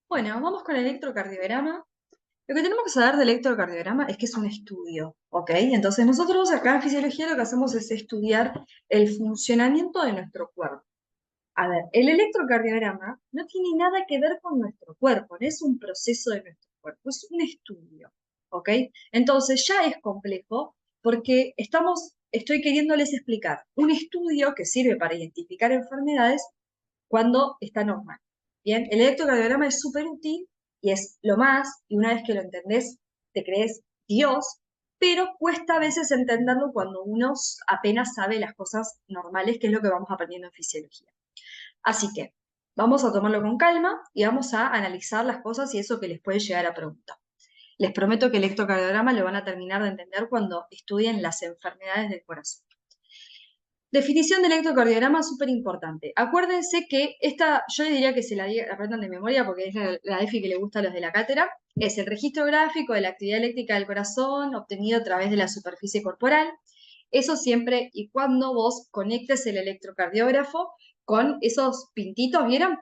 Bueno, vamos con el electrocardiograma. Lo que tenemos que saber del electrocardiograma es que es un estudio, ¿ok? Entonces nosotros acá en fisiología lo que hacemos es estudiar el funcionamiento de nuestro cuerpo. A ver, el electrocardiograma no tiene nada que ver con nuestro cuerpo, no es un proceso de nuestro cuerpo, es un estudio, ¿ok? Entonces ya es complejo porque estoy queriéndoles explicar un estudio que sirve para identificar enfermedades cuando está normal. Bien, el electrocardiograma es súper útil y es lo más, y una vez que lo entendés, te crees Dios, pero cuesta a veces entenderlo cuando uno apenas sabe las cosas normales, que es lo que vamos aprendiendo en fisiología. Así que vamos a tomarlo con calma y vamos a analizar las cosas y eso que les puede llegar a preguntar. Les prometo que el electrocardiograma lo van a terminar de entender cuando estudien las enfermedades del corazón. Definición del electrocardiograma súper importante. Acuérdense que esta, yo les diría que se la aprendan de memoria porque es la EFI que le gusta a los de la cátedra. Es el registro gráfico de la actividad eléctrica del corazón obtenido a través de la superficie corporal. Eso siempre y cuando vos conectes el electrocardiógrafo con esos pintitos, ¿vieron?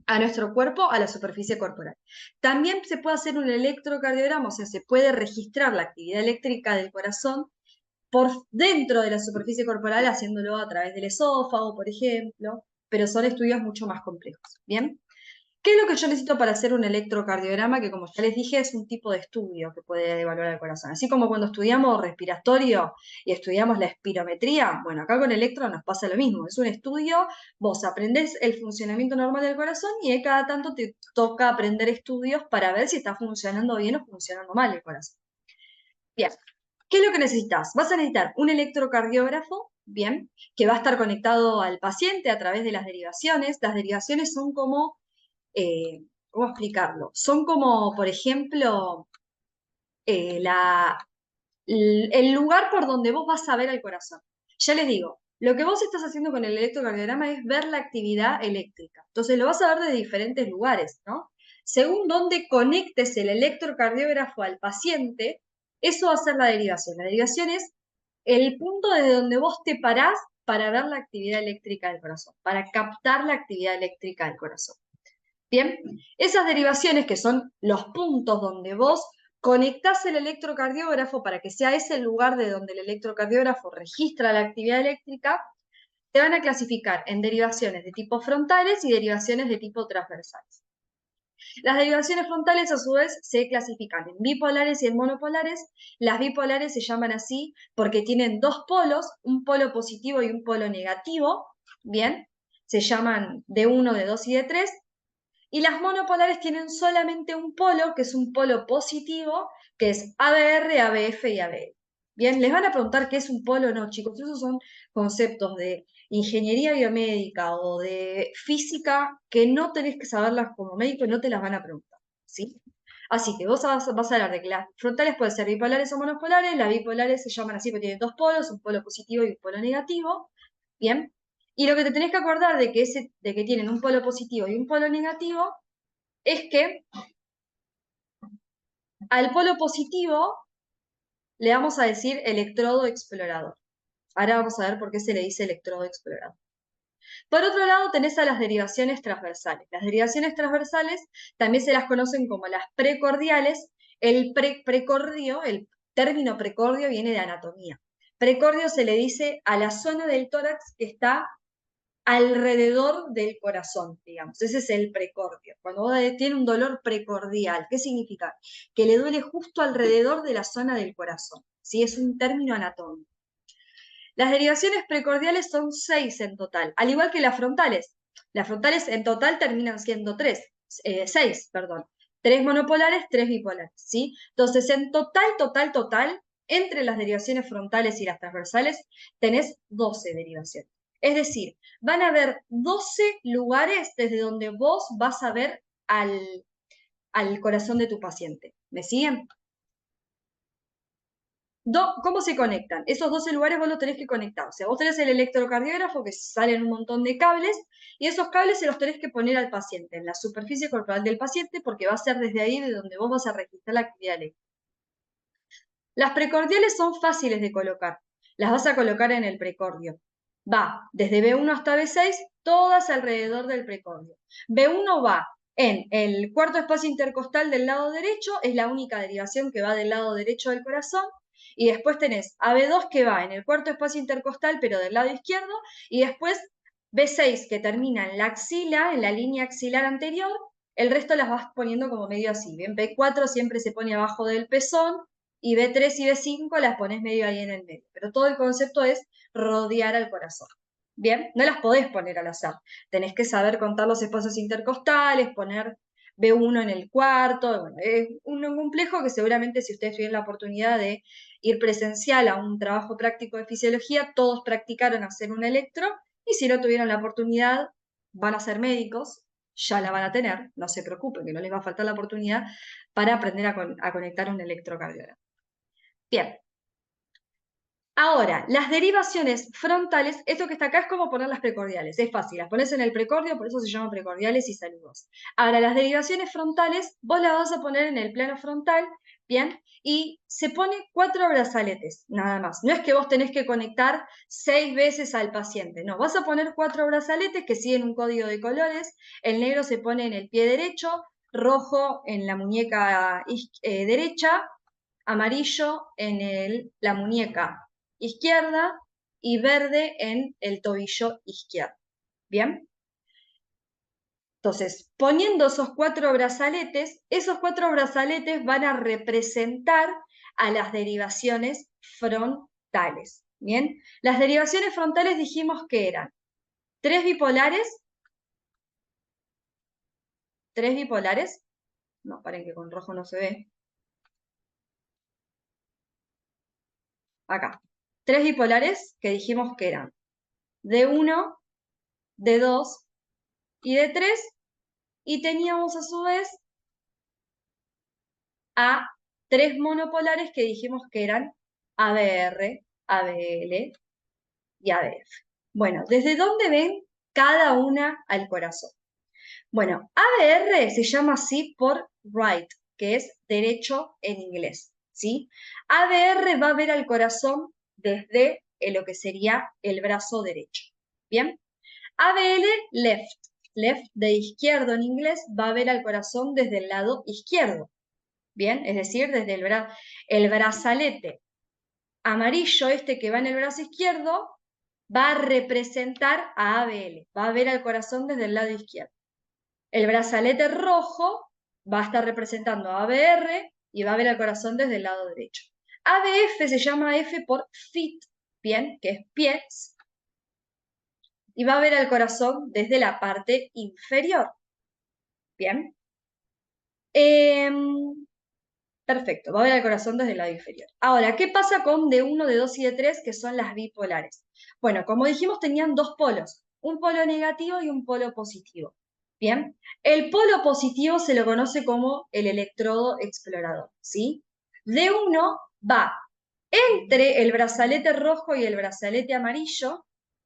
A nuestro cuerpo, a la superficie corporal. También se puede hacer un electrocardiograma, o sea, se puede registrar la actividad eléctrica del corazón por dentro de la superficie corporal, haciéndolo a través del esófago, por ejemplo, pero son estudios mucho más complejos. ¿Bien? ¿Qué es lo que yo necesito para hacer un electrocardiograma? Que como ya les dije, es un tipo de estudio que puede evaluar el corazón. Así como cuando estudiamos respiratorio y estudiamos la espirometría, bueno, acá con electro nos pasa lo mismo. Es un estudio, vos aprendés el funcionamiento normal del corazón y cada tanto te toca aprender estudios para ver si está funcionando bien o funcionando mal el corazón. Bien, ¿qué es lo que necesitas? Vas a necesitar un electrocardiógrafo, bien, que va a estar conectado al paciente a través de las derivaciones. Las derivaciones son como, ¿cómo explicarlo? Son como, por ejemplo, eh, la, el lugar por donde vos vas a ver al corazón. Ya les digo, lo que vos estás haciendo con el electrocardiograma es ver la actividad eléctrica. Entonces lo vas a ver de diferentes lugares, ¿no? Según dónde conectes el electrocardiógrafo al paciente, eso va a ser la derivación. La derivación es el punto desde donde vos te parás para ver la actividad eléctrica del corazón, para captar la actividad eléctrica del corazón. Bien, esas derivaciones que son los puntos donde vos conectás el electrocardiógrafo para que sea ese el lugar de donde el electrocardiógrafo registra la actividad eléctrica, te van a clasificar en derivaciones de tipo frontales y derivaciones de tipo transversales. Las derivaciones frontales, a su vez, se clasifican en bipolares y en monopolares. Las bipolares se llaman así porque tienen dos polos, un polo positivo y un polo negativo. Bien, se llaman D1, D2 y D3. Y las monopolares tienen solamente un polo, que es un polo positivo, que es ABR, ABF y AB. Bien, les van a preguntar qué es un polo, no, chicos, esos son conceptos de ingeniería biomédica o de física que no tenés que saberlas como médico y no te las van a preguntar, ¿sí? Así que vos vas a hablar de que las frontales pueden ser bipolares o monopolares, las bipolares se llaman así porque tienen dos polos, un polo positivo y un polo negativo, ¿bien? Y lo que te tenés que acordar de que tienen un polo positivo y un polo negativo es que al polo positivo le vamos a decir electrodo explorador. Ahora vamos a ver por qué se le dice electrodo explorador. Por otro lado, tenés a las derivaciones transversales. Las derivaciones transversales también se las conocen como las precordiales. El precordio, el término precordio viene de anatomía. Precordio se le dice a la zona del tórax que está alrededor del corazón, digamos. Ese es el precordio. Cuando vos tiene un dolor precordial, ¿qué significa? Que le duele justo alrededor de la zona del corazón. ¿Sí? Es un término anatómico. Las derivaciones precordiales son 6 en total, al igual que las frontales. Las frontales en total terminan siendo 6, perdón. 3 monopolares, 3 bipolares, ¿sí? Entonces, en total, entre las derivaciones frontales y las transversales, tenés 12 derivaciones. Es decir, van a haber 12 lugares desde donde vos vas a ver al corazón de tu paciente. ¿Me siguen? ¿Cómo se conectan? Esos 12 lugares vos los tenés que conectar. O sea, vos tenés el electrocardiógrafo que salen un montón de cables y esos cables se los tenés que poner al paciente, en la superficie corporal del paciente, porque va a ser desde ahí de donde vos vas a registrar la actividad eléctrica. Las precordiales son fáciles de colocar. Las vas a colocar en el precordio. Va desde B1 hasta B6, todas alrededor del precordio. B1 va En el cuarto espacio intercostal del lado derecho, es la única derivación que va del lado derecho del corazón, y después tenés AB2 que va en el cuarto espacio intercostal, pero del lado izquierdo, y después B6 que termina en la axila, en la línea axilar anterior, el resto las vas poniendo como medio así. Bien, B4 siempre se pone abajo del pezón, y B3 y B5 las pones medio ahí en el medio. Pero todo el concepto es rodear al corazón. Bien, no las podés poner al azar. Tenés que saber contar los espacios intercostales, poner B1 en el cuarto. Bueno, es un complejo que seguramente si ustedes tuvieron la oportunidad de ir presencial a un trabajo práctico de fisiología, todos practicaron hacer un electro, y si no tuvieron la oportunidad, van a ser médicos, ya la van a tener, no se preocupen, que no les va a faltar la oportunidad para aprender a conectar un electrocardiograma. Bien. Ahora, las derivaciones frontales, esto que está acá es como poner las precordiales, es fácil, las pones en el precordio, por eso se llaman precordiales y saludos. Ahora, las derivaciones frontales, vos las vas a poner en el plano frontal, ¿bien? Y se pone 4 brazaletes, nada más. No es que vos tenés que conectar 6 veces al paciente, no, vas a poner 4 brazaletes que siguen un código de colores, el negro se pone en el pie derecho, rojo en la muñeca derecha, amarillo en la muñeca izquierda y verde en el tobillo izquierdo. ¿Bien? Entonces, poniendo esos cuatro brazaletes van a representar a las derivaciones frontales. ¿Bien? Las derivaciones frontales dijimos que eran tres bipolares, no, paren que con rojo no se ve, acá, tres bipolares que dijimos que eran D1, D2 y D3, y teníamos a su vez a tres monopolares que dijimos que eran ABR, ABL y ABF. Bueno, ¿desde dónde ven cada una al corazón? Bueno, ABR se llama así por right, que es derecho en inglés, ¿sí? ABR va a ver al corazón desde lo que sería el brazo derecho, ¿bien? ABL, left. Left de izquierdo en inglés va a ver al corazón desde el lado izquierdo, ¿bien? Es decir, desde el brazalete amarillo este que va en el brazo izquierdo va a representar a ABL, va a ver al corazón desde el lado izquierdo. El brazalete rojo va a estar representando a ABR y va a ver al corazón desde el lado derecho. ABF se llama F por feet, ¿bien? Que es pies, y va a ver al corazón desde la parte inferior, ¿bien? Perfecto, va a ver al corazón desde el lado inferior. Ahora, ¿qué pasa con D1, D2 y D3, que son las bipolares? Bueno, como dijimos, tenían dos polos, un polo negativo y un polo positivo. Bien, el polo positivo se lo conoce como el electrodo explorador, ¿sí? D1 va entre el brazalete rojo y el brazalete amarillo,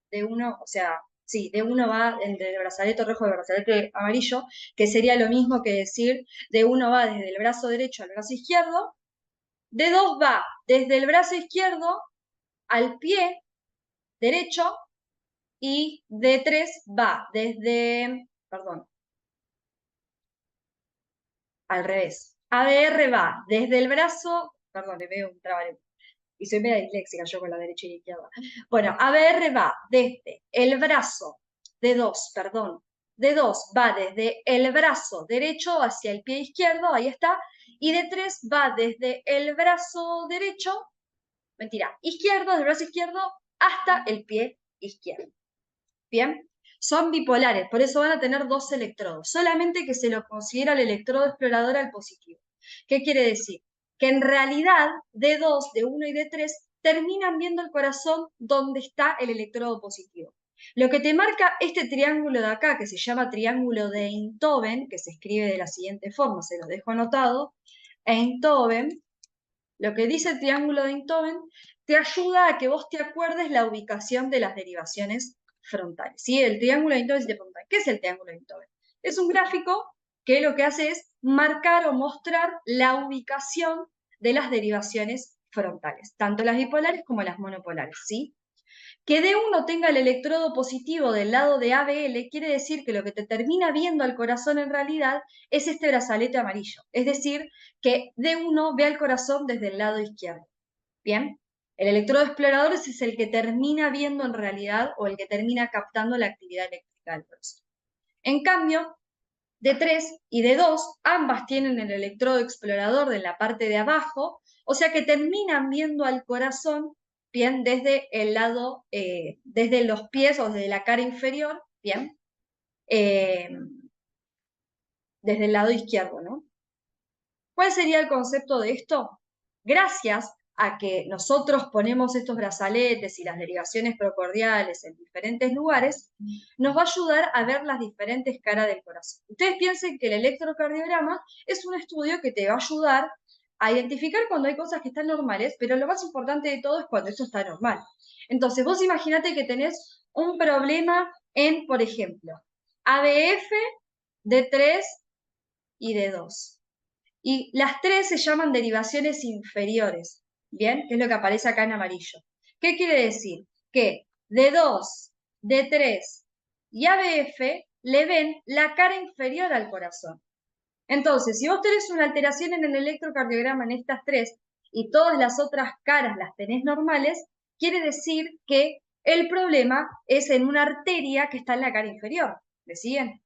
D1, o sea, sí, D1 va entre el brazalete rojo y el brazalete amarillo, que sería lo mismo que decir D1 va desde el brazo derecho al brazo izquierdo, D2 va desde el brazo izquierdo al pie derecho, y D3 va desde, perdón, al revés. ABR va desde el brazo, perdón, le veo un trabajo, y soy media disléxica yo con la derecha y la izquierda. Bueno, ABR va desde el brazo, D2, perdón, D2 va desde el brazo derecho hacia el pie izquierdo, ahí está, y D3 va desde el brazo derecho, mentira, izquierdo, desde el brazo izquierdo hasta el pie izquierdo. ¿Bien? Son bipolares, por eso van a tener dos electrodos, solamente que se lo considera el electrodo explorador al positivo. ¿Qué quiere decir? Que en realidad D2, D1 y D3 terminan viendo el corazón donde está el electrodo positivo. Lo que te marca este triángulo de acá, que se llama triángulo de Einthoven, que se escribe de la siguiente forma, se lo dejo anotado, Einthoven, lo que dice el triángulo de Einthoven, te ayuda a que vos te acuerdes la ubicación de las derivaciones frontales. ¿Sí? El triángulo de Einthoven se te pregunta, ¿qué es el triángulo de Einthoven? Es un gráfico que lo que hace es marcar o mostrar la ubicación de las derivaciones frontales, tanto las bipolares como las monopolares, ¿sí? Que D1 tenga el electrodo positivo del lado de ABL quiere decir que lo que te termina viendo al corazón en realidad es este brazalete amarillo. Es decir, que D1 ve al corazón desde el lado izquierdo. ¿Bien? El electrodo explorador es el que termina viendo en realidad o el que termina captando la actividad eléctrica del corazón. En cambio, D3 y D2 ambas tienen el electrodo explorador de la parte de abajo, o sea que terminan viendo al corazón, bien, desde el lado, desde los pies o desde la cara inferior, bien, eh, desde el lado izquierdo, ¿no? ¿Cuál sería el concepto de esto? Gracias a que nosotros ponemos estos brazaletes y las derivaciones procordiales en diferentes lugares, nos va a ayudar a ver las diferentes caras del corazón. Ustedes piensen que el electrocardiograma es un estudio que te va a ayudar a identificar cuando hay cosas que están normales, pero lo más importante de todo es cuando eso está normal. Entonces, vos imaginate que tenés un problema en, por ejemplo, ABF, D3 y D2. Y las tres se llaman derivaciones inferiores, ¿bien? Que es lo que aparece acá en amarillo. ¿Qué quiere decir? Que D2, D3 y ABF le ven la cara inferior al corazón. Entonces, si vos tenés una alteración en el electrocardiograma en estas tres y todas las otras caras las tenés normales, quiere decir que el problema es en una arteria que está en la cara inferior. ¿Me siguen?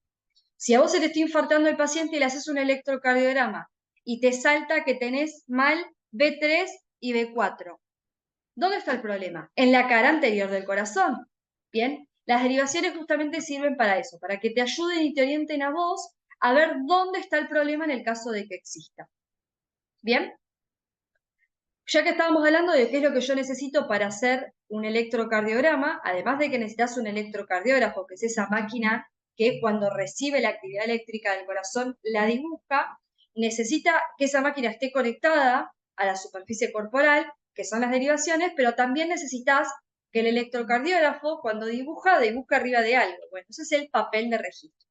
Si a vos se te está infartando el paciente y le haces un electrocardiograma y te salta que tenés mal B3 y B4, ¿dónde está el problema? En la cara anterior del corazón. Bien, las derivaciones justamente sirven para eso, para que te ayuden y te orienten a vos a ver dónde está el problema en el caso de que exista. Bien, ya que estábamos hablando de qué es lo que yo necesito para hacer un electrocardiograma, además de que necesitas un electrocardiógrafo, que es esa máquina que cuando recibe la actividad eléctrica del corazón la dibuja, necesita que esa máquina esté conectada a la superficie corporal, que son las derivaciones, pero también necesitas que el electrocardiógrafo, cuando dibuja, dibuja arriba de algo. Bueno, ese es el papel de registro.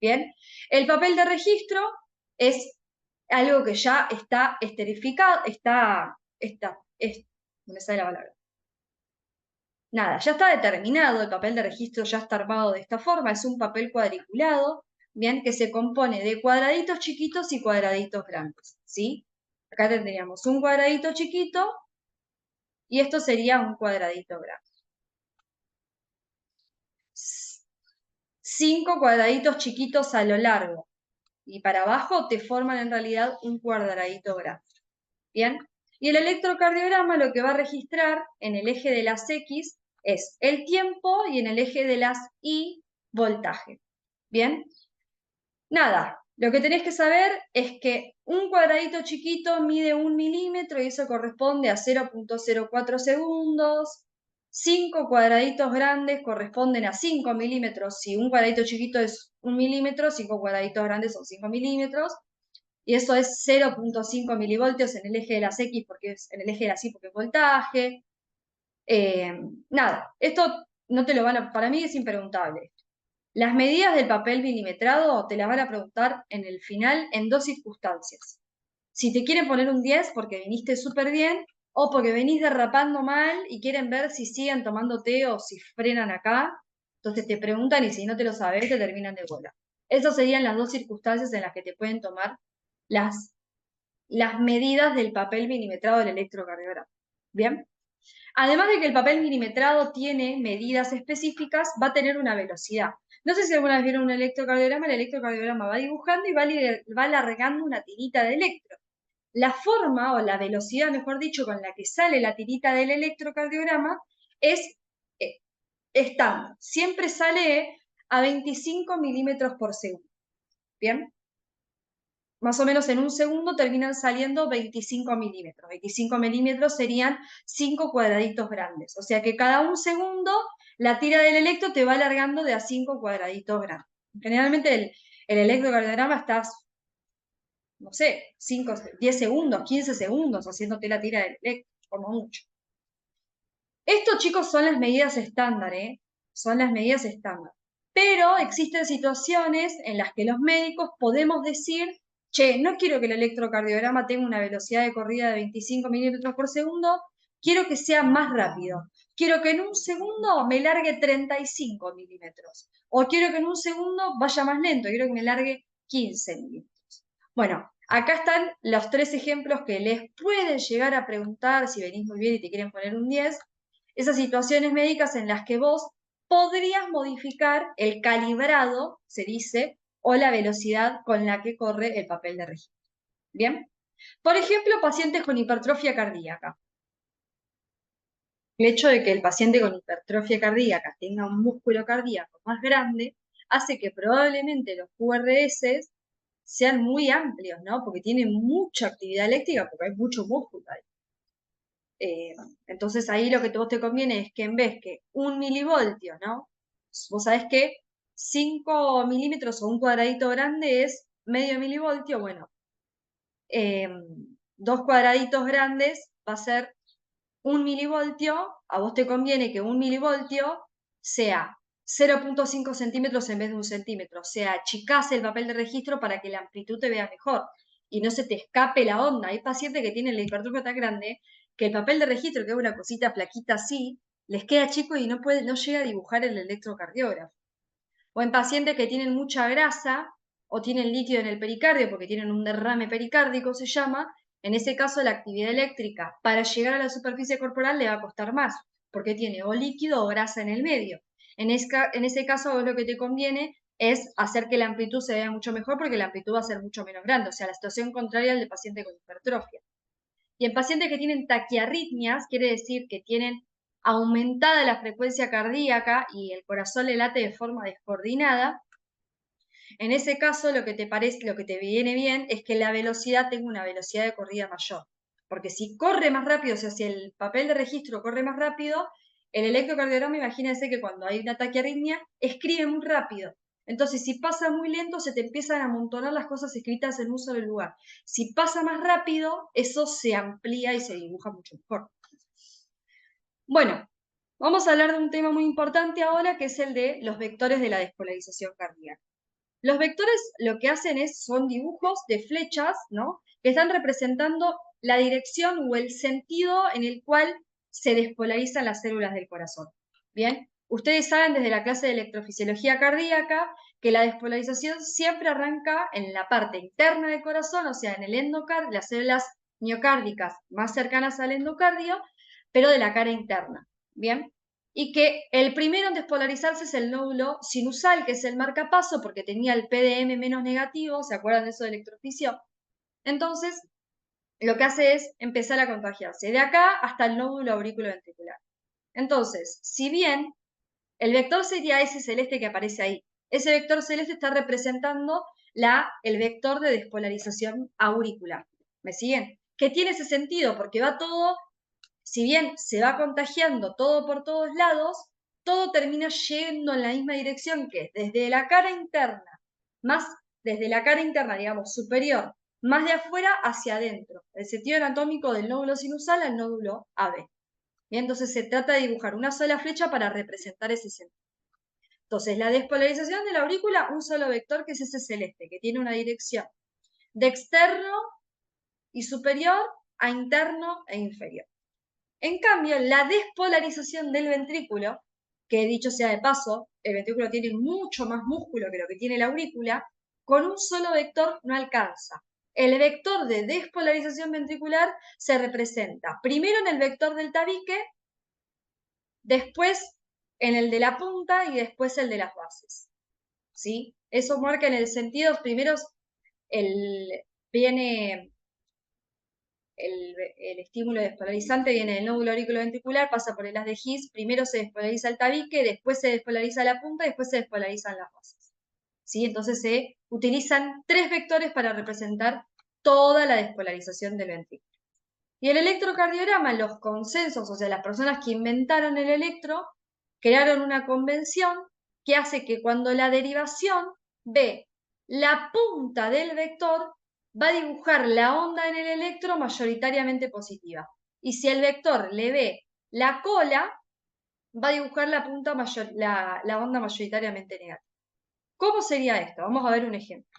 Bien, el papel de registro es algo que ya está esterificado, no me sale la palabra. Nada, ya está determinado, el papel de registro ya está armado de esta forma, es un papel cuadriculado, bien, que se compone de cuadraditos chiquitos y cuadraditos grandes, ¿sí? Acá tendríamos un cuadradito chiquito y esto sería un cuadradito grande. 5 cuadraditos chiquitos a lo largo y para abajo te forman en realidad un cuadradito grande. ¿Bien? Y el electrocardiograma lo que va a registrar en el eje de las X es el tiempo y en el eje de las Y, voltaje. ¿Bien? Nada, lo que tenés que saber es que un cuadradito chiquito mide 1 milímetro y eso corresponde a 0,04 segundos. 5 cuadraditos grandes corresponden a 5 milímetros. Si un cuadradito chiquito es 1 milímetro, 5 cuadraditos grandes son 5 milímetros. Y eso es 0,5 milivoltios en el eje de las X, porque es en el eje de las Y porque es voltaje. Nada, esto no te lo van a, para mí es impreguntable. Las medidas del papel milimetrado te las van a preguntar en el final en 2 circunstancias. Si te quieren poner un 10 porque viniste súper bien, o porque venís derrapando mal y quieren ver si siguen tomando té o si frenan acá, entonces te preguntan y si no te lo sabes, te terminan de bola. Esas serían las 2 circunstancias en las que te pueden tomar las medidas del papel milimetrado del electrocardiograma. ¿Bien? Además de que el papel milimetrado tiene medidas específicas, va a tener una velocidad. No sé si alguna vez vieron un electrocardiograma, el electrocardiograma va dibujando y va alargando una tirita de electro. La forma o la velocidad, mejor dicho, con la que sale la tirita del electrocardiograma es estándar. Siempre sale a 25 milímetros por segundo. ¿Bien? Más o menos en un segundo terminan saliendo 25 milímetros. 25 milímetros serían 5 cuadraditos grandes. O sea que cada un segundo la tira del electro te va alargando de a 5 cuadraditos grandes. Generalmente el electrocardiograma está, no sé, 5, 10 segundos, 15 segundos haciéndote la tira del electro, como mucho. Esto, chicos, son las medidas estándar, ¿eh? Son las medidas estándar. Pero existen situaciones en las que los médicos podemos decir, che, no quiero que el electrocardiograma tenga una velocidad de corrida de 25 milímetros por segundo, quiero que sea más rápido. quiero que en un segundo me largue 35 milímetros, o quiero que en un segundo vaya más lento, quiero que me largue 15 milímetros. Bueno, acá están los 3 ejemplos que les pueden llegar a preguntar si venís muy bien y te quieren poner un 10. Esas situaciones médicas en las que vos podrías modificar el calibrado, se dice, o la velocidad con la que corre el papel de registro. ¿Bien? Por ejemplo, pacientes con hipertrofia cardíaca. El hecho de que el paciente con hipertrofia cardíaca tenga un músculo cardíaco más grande hace que probablemente los QRS sean muy amplios, ¿no? Porque tienen mucha actividad eléctrica, porque hay mucho músculo ahí. Entonces ahí lo que vos te conviene es que en vez que 1 milivoltio, ¿no? Vos sabés que 5 milímetros o un cuadradito grande es medio milivoltio, bueno, 2 cuadraditos grandes va a ser 1 milivoltio, a vos te conviene que 1 milivoltio sea 0.5 centímetros en vez de 1 centímetro, o sea, achicás el papel de registro para que la amplitud te vea mejor y no se te escape la onda. Hay pacientes que tienen la hipertrofia tan grande que el papel de registro, que es una cosita flaquita así, les queda chico y no llega a dibujar el electrocardiógrafo. O en pacientes que tienen mucha grasa o tienen líquido en el pericardio porque tienen un derrame pericárdico, se llama, en ese caso la actividad eléctrica para llegar a la superficie corporal le va a costar más, porque tiene o líquido o grasa en el medio. En ese caso lo que te conviene es hacer que la amplitud se vea mucho mejor porque la amplitud va a ser mucho menos grande, o sea, la situación contraria al de paciente con hipertrofia. Y en pacientes que tienen taquiarritmias, quiere decir que tienen aumentada la frecuencia cardíaca y el corazón le late de forma descoordinada, en ese caso lo que te parece, lo que te viene bien es que la velocidad tenga una velocidad de corrida mayor. Porque si corre más rápido, o sea, si el papel de registro corre más rápido, el electrocardiograma, imagínense que cuando hay una taquiarritmia, escribe muy rápido. Entonces, si pasa muy lento, se te empiezan a amontonar las cosas escritas en un solo lugar. Si pasa más rápido, eso se amplía y se dibuja mucho mejor. Bueno, vamos a hablar de un tema muy importante ahora, que es el de los vectores de la despolarización cardíaca. Los vectores lo que hacen son dibujos de flechas, ¿no? Que están representando la dirección o el sentido en el cual se despolarizan las células del corazón. Bien, ustedes saben desde la clase de electrofisiología cardíaca que la despolarización siempre arranca en la parte interna del corazón, o sea, en el endocardio, las células miocárdicas más cercanas al endocardio, pero de la cara interna. Bien, y que el primero en despolarizarse es el nódulo sinusal, que es el marcapaso, porque tenía el PDM menos negativo, ¿se acuerdan de eso de electrofisio? Entonces, lo que hace es empezar a contagiarse, de acá hasta el nódulo aurículo-ventricular. Entonces, si bien el vector sería ese celeste que aparece ahí, ese vector celeste está representando el vector de despolarización auricular. ¿Me siguen? Que tiene ese sentido, porque va todo, si bien se va contagiando todo por todos lados, todo termina yendo en la misma dirección, que es desde la cara interna, desde la cara interna, digamos, superior, más de afuera hacia adentro, el sentido anatómico del nódulo sinusal al nódulo AB. Y entonces se trata de dibujar una sola flecha para representar ese sentido. Entonces, la despolarización de la aurícula, un solo vector que es ese celeste, que tiene una dirección de externo y superior a interno e inferior. En cambio, la despolarización del ventrículo, que dicho sea de paso, el ventrículo tiene mucho más músculo que lo que tiene la aurícula, con un solo vector no alcanza. El vector de despolarización ventricular se representa primero en el vector del tabique, después en el de la punta y después el de las bases. ¿Sí? Eso marca en el sentido, primero viene el estímulo despolarizante, viene del nódulo auriculoventricular, pasa por el haz de His, primero se despolariza el tabique, después se despolariza la punta y después se despolarizan las bases. ¿Sí? Entonces se utilizan 3 vectores para representar toda la despolarización del ventrículo. Y el electrocardiograma, los consensos, o sea, las personas que inventaron el electro, crearon una convención que hace que cuando la derivación ve la punta del vector, va a dibujar la onda en el electro mayoritariamente positiva. Y si el vector le ve la cola, va a dibujar la onda mayoritariamente negativa. ¿Cómo sería esto? Vamos a ver un ejemplo.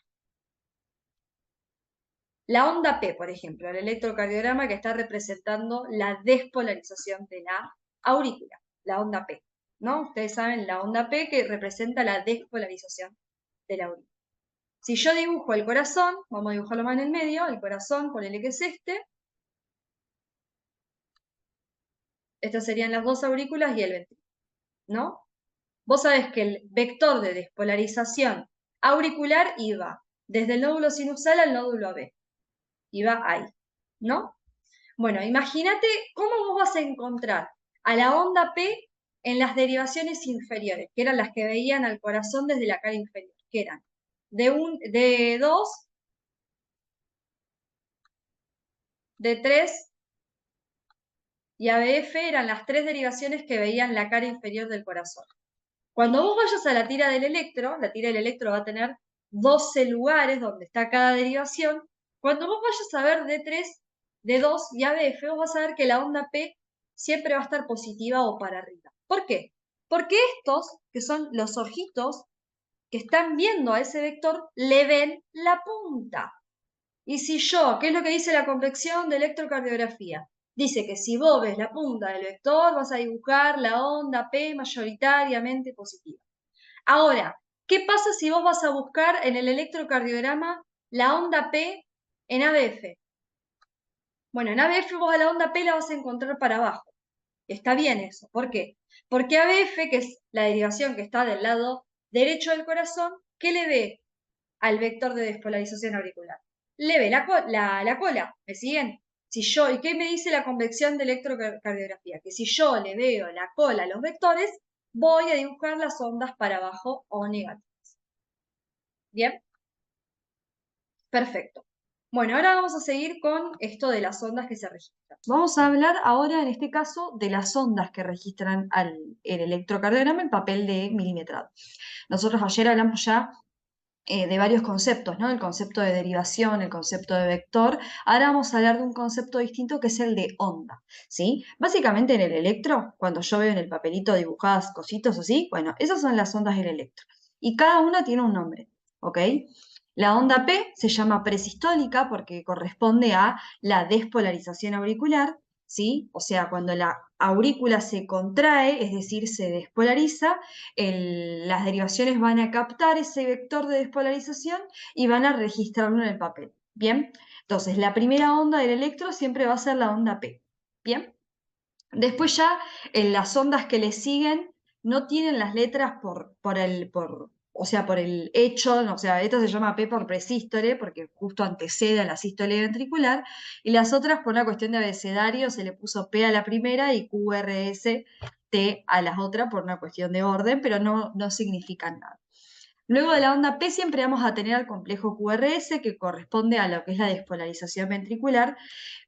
La onda P, por ejemplo, el electrocardiograma que está representando la despolarización de la aurícula. la onda P, ¿no? Ustedes saben la onda P que representa la despolarización de la aurícula. Si yo dibujo el corazón, vamos a dibujarlo más en el medio, el corazón, ponele que es este. Estas serían las dos aurículas y el ventrículo, ¿no? Vos sabés que el vector de despolarización auricular iba desde el nódulo sinusal al nódulo AB. Iba ahí, ¿no? Bueno, imagínate cómo vos vas a encontrar a la onda P en las derivaciones inferiores, que eran las que veían al corazón desde la cara inferior, que eran de 2, de 3 y ABF eran las tres derivaciones que veían la cara inferior del corazón. Cuando vos vayas a la tira del electro, la tira del electro va a tener 12 lugares donde está cada derivación. Cuando vos vayas a ver D3, D2 y ABF, vos vas a ver que la onda P siempre va a estar positiva o para arriba. ¿Por qué? Porque estos, que son los ojitos que están viendo a ese vector, le ven la punta. Y si yo, ¿qué es lo que dice la convección de electrocardiografía? Dice que si vos ves la punta del vector, vas a dibujar la onda P mayoritariamente positiva. Ahora, ¿qué pasa si vos vas a buscar en el electrocardiograma la onda P en ABF? Bueno, en ABF vos a la onda P la vas a encontrar para abajo. Está bien eso. ¿Por qué? Porque ABF, que es la derivación que está del lado derecho del corazón, ¿qué le ve al vector de despolarización auricular? Le ve la cola. ¿Me siguen? Si yo, ¿y qué me dice la convección de electrocardiografía? Que si yo le veo la cola a los vectores, voy a dibujar las ondas para abajo o negativas. ¿Bien? Perfecto. Bueno, ahora vamos a seguir con esto de las ondas que se registran. Vamos a hablar ahora, en este caso, de las ondas que registran el electrocardiograma en papel de milimetrado. Nosotros ayer hablamos ya de varios conceptos, ¿no? El concepto de derivación, el concepto de vector. Ahora vamos a hablar de un concepto distinto que es el de onda, ¿sí? Básicamente en el electro, cuando yo veo en el papelito dibujadas cositos así, bueno, esas son las ondas del electro. Y cada una tiene un nombre, ¿ok? La onda P se llama presistólica porque corresponde a la despolarización auricular, ¿sí? O sea, cuando la aurícula se contrae, es decir, se despolariza, las derivaciones van a captar ese vector de despolarización y van a registrarlo en el papel. ¿Bien? Entonces, la primera onda del electro siempre va a ser la onda P. ¿Bien? Después ya en las ondas que le siguen no tienen las letras o sea, por el hecho, o sea, esta se llama P por presístole, porque justo antecede a la sístole ventricular, y las otras por una cuestión de abecedario se le puso P a la primera y QRS T a las otras por una cuestión de orden, pero no significan nada. Luego de la onda P siempre vamos a tener al complejo QRS, que corresponde a lo que es la despolarización ventricular.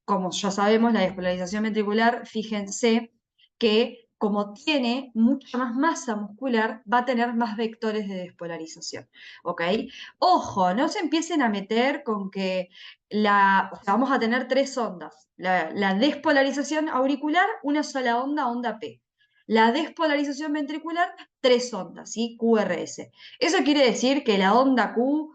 Como ya sabemos, la despolarización ventricular, fíjense que como tiene mucha más masa muscular, va a tener más vectores de despolarización, ¿ok? Ojo, no se empiecen a meter con que o sea, vamos a tener tres ondas. La despolarización auricular, una sola onda, onda P. La despolarización ventricular, tres ondas, ¿sí? QRS. Eso quiere decir que la onda Q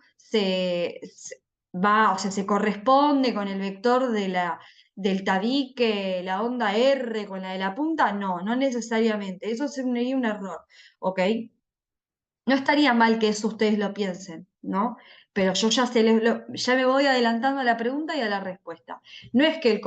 o sea, se corresponde con el vector del tabique, la onda R con la de la punta. No necesariamente. Eso sería un error, ¿ok? No estaría mal que eso ustedes lo piensen, ¿no? Pero yo ya me voy adelantando a la pregunta y a la respuesta. No es que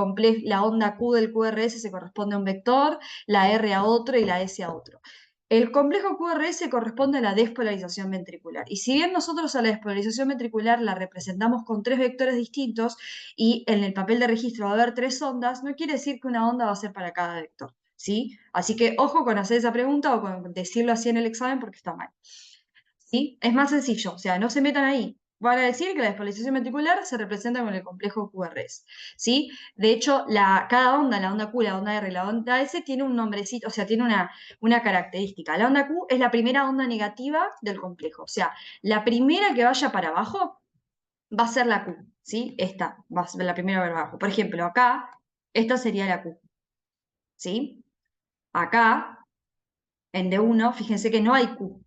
la onda Q del QRS se corresponde a un vector, la R a otro y la S a otro. El complejo QRS corresponde a la despolarización ventricular. Y si bien nosotros a la despolarización ventricular la representamos con tres vectores distintos y en el papel de registro va a haber tres ondas, no quiere decir que una onda va a ser para cada vector, ¿sí? Así que ojo con hacer esa pregunta o con decirlo así en el examen porque está mal. ¿Sí? Es más sencillo, o sea, no se metan ahí. Van a decir que la despolarización ventricular se representa con el complejo QRS, ¿sí? De hecho, cada onda, la onda Q, la onda R y la onda S, tiene un nombrecito, o sea, tiene una característica. La onda Q es la primera onda negativa del complejo, o sea, la primera que vaya para abajo va a ser la Q, ¿sí? Esta va a ser la primera para abajo. Por ejemplo, acá, esta sería la Q, ¿sí? Acá, en D1, fíjense que no hay Q,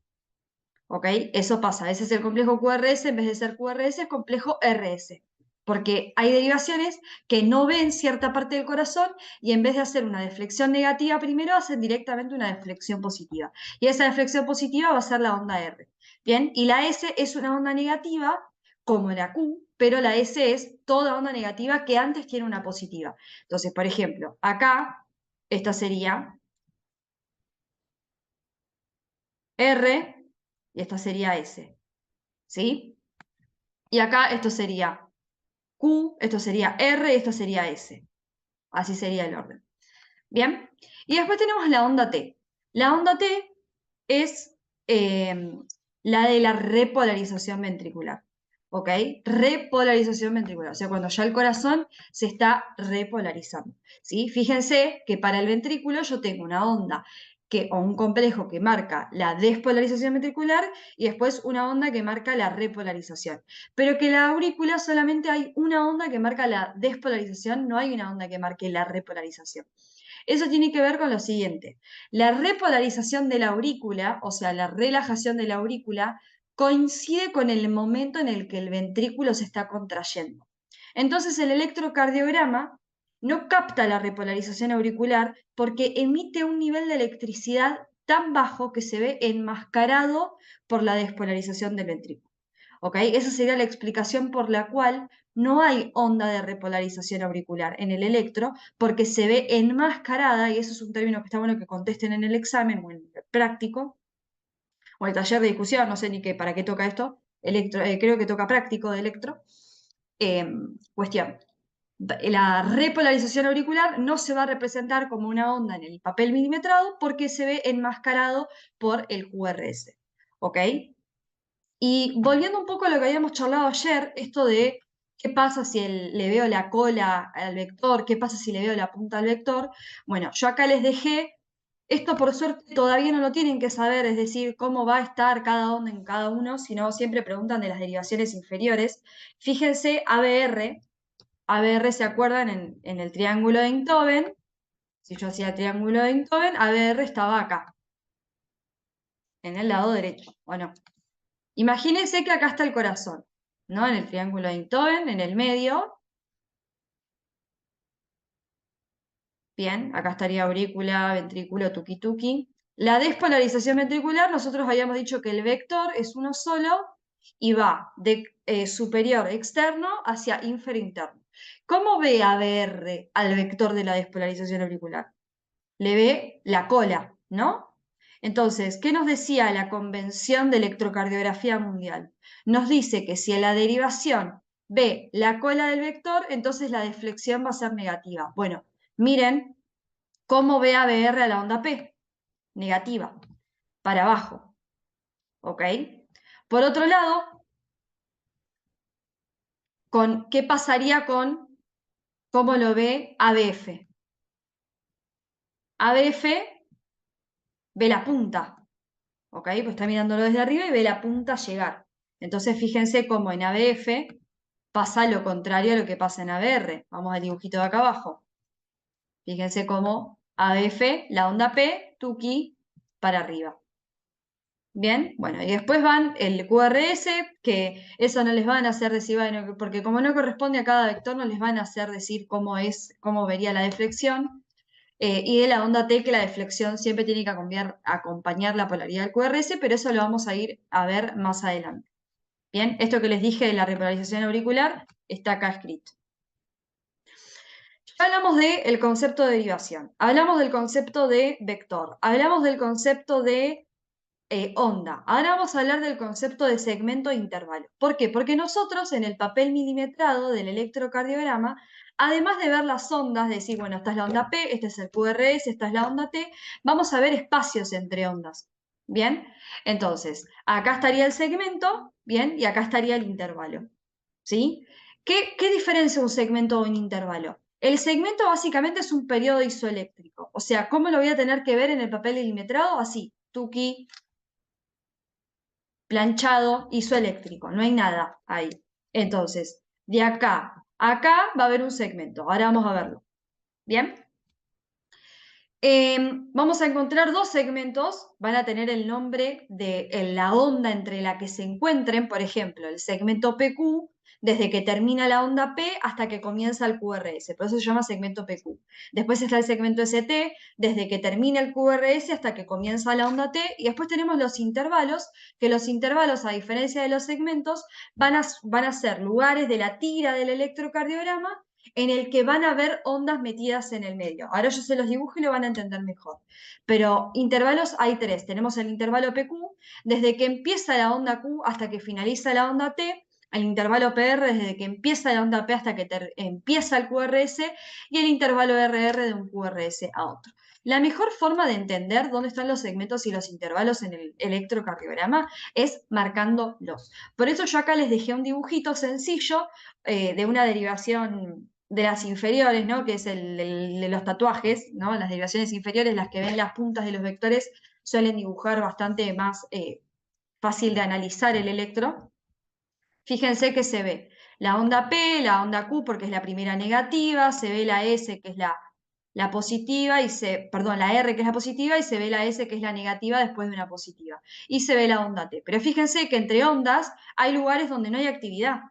¿ok? Eso pasa, ese es el complejo QRS, en vez de ser QRS es complejo RS, porque hay derivaciones que no ven cierta parte del corazón y en vez de hacer una deflexión negativa primero, hacen directamente una deflexión positiva. Y esa deflexión positiva va a ser la onda R. Bien, y la S es una onda negativa como la Q, pero la S es toda onda negativa que antes tiene una positiva. Entonces, por ejemplo, acá, esta sería R y esta sería S, ¿sí? Y acá esto sería Q, esto sería R y esto sería S. Así sería el orden. Bien, y después tenemos la onda T. La onda T es la de la repolarización ventricular. ¿Ok? Repolarización ventricular. O sea, cuando ya el corazón se está repolarizando. ¿Sí? Fíjense que para el ventrículo yo tengo una onda o un complejo que marca la despolarización ventricular y después una onda que marca la repolarización. Pero que la aurícula solamente hay una onda que marca la despolarización, no hay una onda que marque la repolarización. Eso tiene que ver con lo siguiente. La repolarización de la aurícula, o sea, la relajación de la aurícula, coincide con el momento en el que el ventrículo se está contrayendo. Entonces, el electrocardiograma no capta la repolarización auricular porque emite un nivel de electricidad tan bajo que se ve enmascarado por la despolarización del ventrículo. ¿Ok? Esa sería la explicación por la cual no hay onda de repolarización auricular en el electro, porque se ve enmascarada, y eso es un término que está bueno que contesten en el examen o en el práctico, o el taller de discusión, no sé ni qué, para qué toca esto, creo que toca práctico de electro. Cuestión. La repolarización auricular no se va a representar como una onda en el papel milimetrado porque se ve enmascarado por el QRS. ¿Ok? Y volviendo un poco a lo que habíamos charlado ayer, esto de qué pasa si le veo la cola al vector, qué pasa si le veo la punta al vector. Bueno, yo acá les dejé, esto por suerte todavía no lo tienen que saber, es decir, cómo va a estar cada onda en cada uno, sino siempre preguntan de las derivaciones inferiores. Fíjense, ABR se acuerdan en el triángulo de Einthoven, si yo hacía el triángulo de Einthoven, ABR estaba acá, en el lado derecho, ¿o no? Imagínense que acá está el corazón, ¿no? En el triángulo de Einthoven, en el medio. Bien, acá estaría aurícula, ventrículo, tuki tuki. La despolarización ventricular, nosotros habíamos dicho que el vector es uno solo y va de superior externo hacia inferior interno. ¿Cómo ve ABR al vector de la despolarización auricular? Le ve la cola, ¿no? Entonces, ¿qué nos decía la Convención de Electrocardiografía Mundial? Nos dice que si a la derivación ve la cola del vector, entonces la deflexión va a ser negativa. Bueno, miren cómo ve ABR a la onda P, negativa, para abajo, ¿ok? Por otro lado, ¿qué pasaría con cómo lo ve ABF? ABF ve la punta, ¿ok? Pues está mirándolo desde arriba y ve la punta llegar. Entonces fíjense cómo en ABF pasa lo contrario a lo que pasa en ABR. Vamos al dibujito de acá abajo. Fíjense cómo ABF, la onda P, tuki, para arriba. Bien, bueno, y después van el QRS, que eso no les van a hacer decir, bueno, porque como no corresponde a cada vector, no les van a hacer decir cómo vería la deflexión. Y de la onda T, que la deflexión siempre tiene que acompañar la polaridad del QRS, pero eso lo vamos a ir a ver más adelante. Bien, esto que les dije de la repolarización auricular está acá escrito. Ya hablamos del concepto de derivación, hablamos del concepto de vector, hablamos del concepto de onda. Ahora vamos a hablar del concepto de segmento e intervalo. ¿Por qué? Porque nosotros en el papel milimetrado del electrocardiograma, además de ver las ondas, decir, bueno, esta es la onda P, este es el QRS, esta es la onda T, vamos a ver espacios entre ondas. ¿Bien? Entonces, acá estaría el segmento, ¿bien? Y acá estaría el intervalo. ¿Sí? ¿Qué diferencia un segmento o un intervalo? El segmento básicamente es un periodo isoeléctrico. O sea, ¿cómo lo voy a tener que ver en el papel milimetrado? Así, tuki, planchado, isoeléctrico, no hay nada ahí. Entonces, de acá a acá va a haber un segmento. Ahora vamos a verlo. ¿Bien? Vamos a encontrar dos segmentos, van a tener el nombre de la onda entre la que se encuentren, por ejemplo, el segmento PQ desde que termina la onda P hasta que comienza el QRS, por eso se llama segmento PQ. Después está el segmento ST, desde que termina el QRS hasta que comienza la onda T, y después tenemos los intervalos, que los intervalos, a diferencia de los segmentos, van a ser lugares de la tira del electrocardiograma en el que van a haber ondas metidas en el medio. Ahora yo se los dibujo y lo van a entender mejor. Pero intervalos hay tres. Tenemos el intervalo PQ, desde que empieza la onda Q hasta que finaliza la onda T, el intervalo PR desde que empieza la onda P hasta que empieza el QRS, y el intervalo RR de un QRS a otro. La mejor forma de entender dónde están los segmentos y los intervalos en el electrocardiograma es marcándolos. Por eso yo acá les dejé un dibujito sencillo de una derivación de las inferiores, ¿no? Que es el de los tatuajes, ¿no? Las derivaciones inferiores, las que ven las puntas de los vectores, suelen dibujar bastante más fácil de analizar el electro. Fíjense que se ve la onda P, la onda Q, porque es la primera negativa, se ve la S, que es la positiva, perdón, la R, que es la positiva, y se ve la S, que es la negativa, después de una positiva. Y se ve la onda T. Pero fíjense que entre ondas hay lugares donde no hay actividad.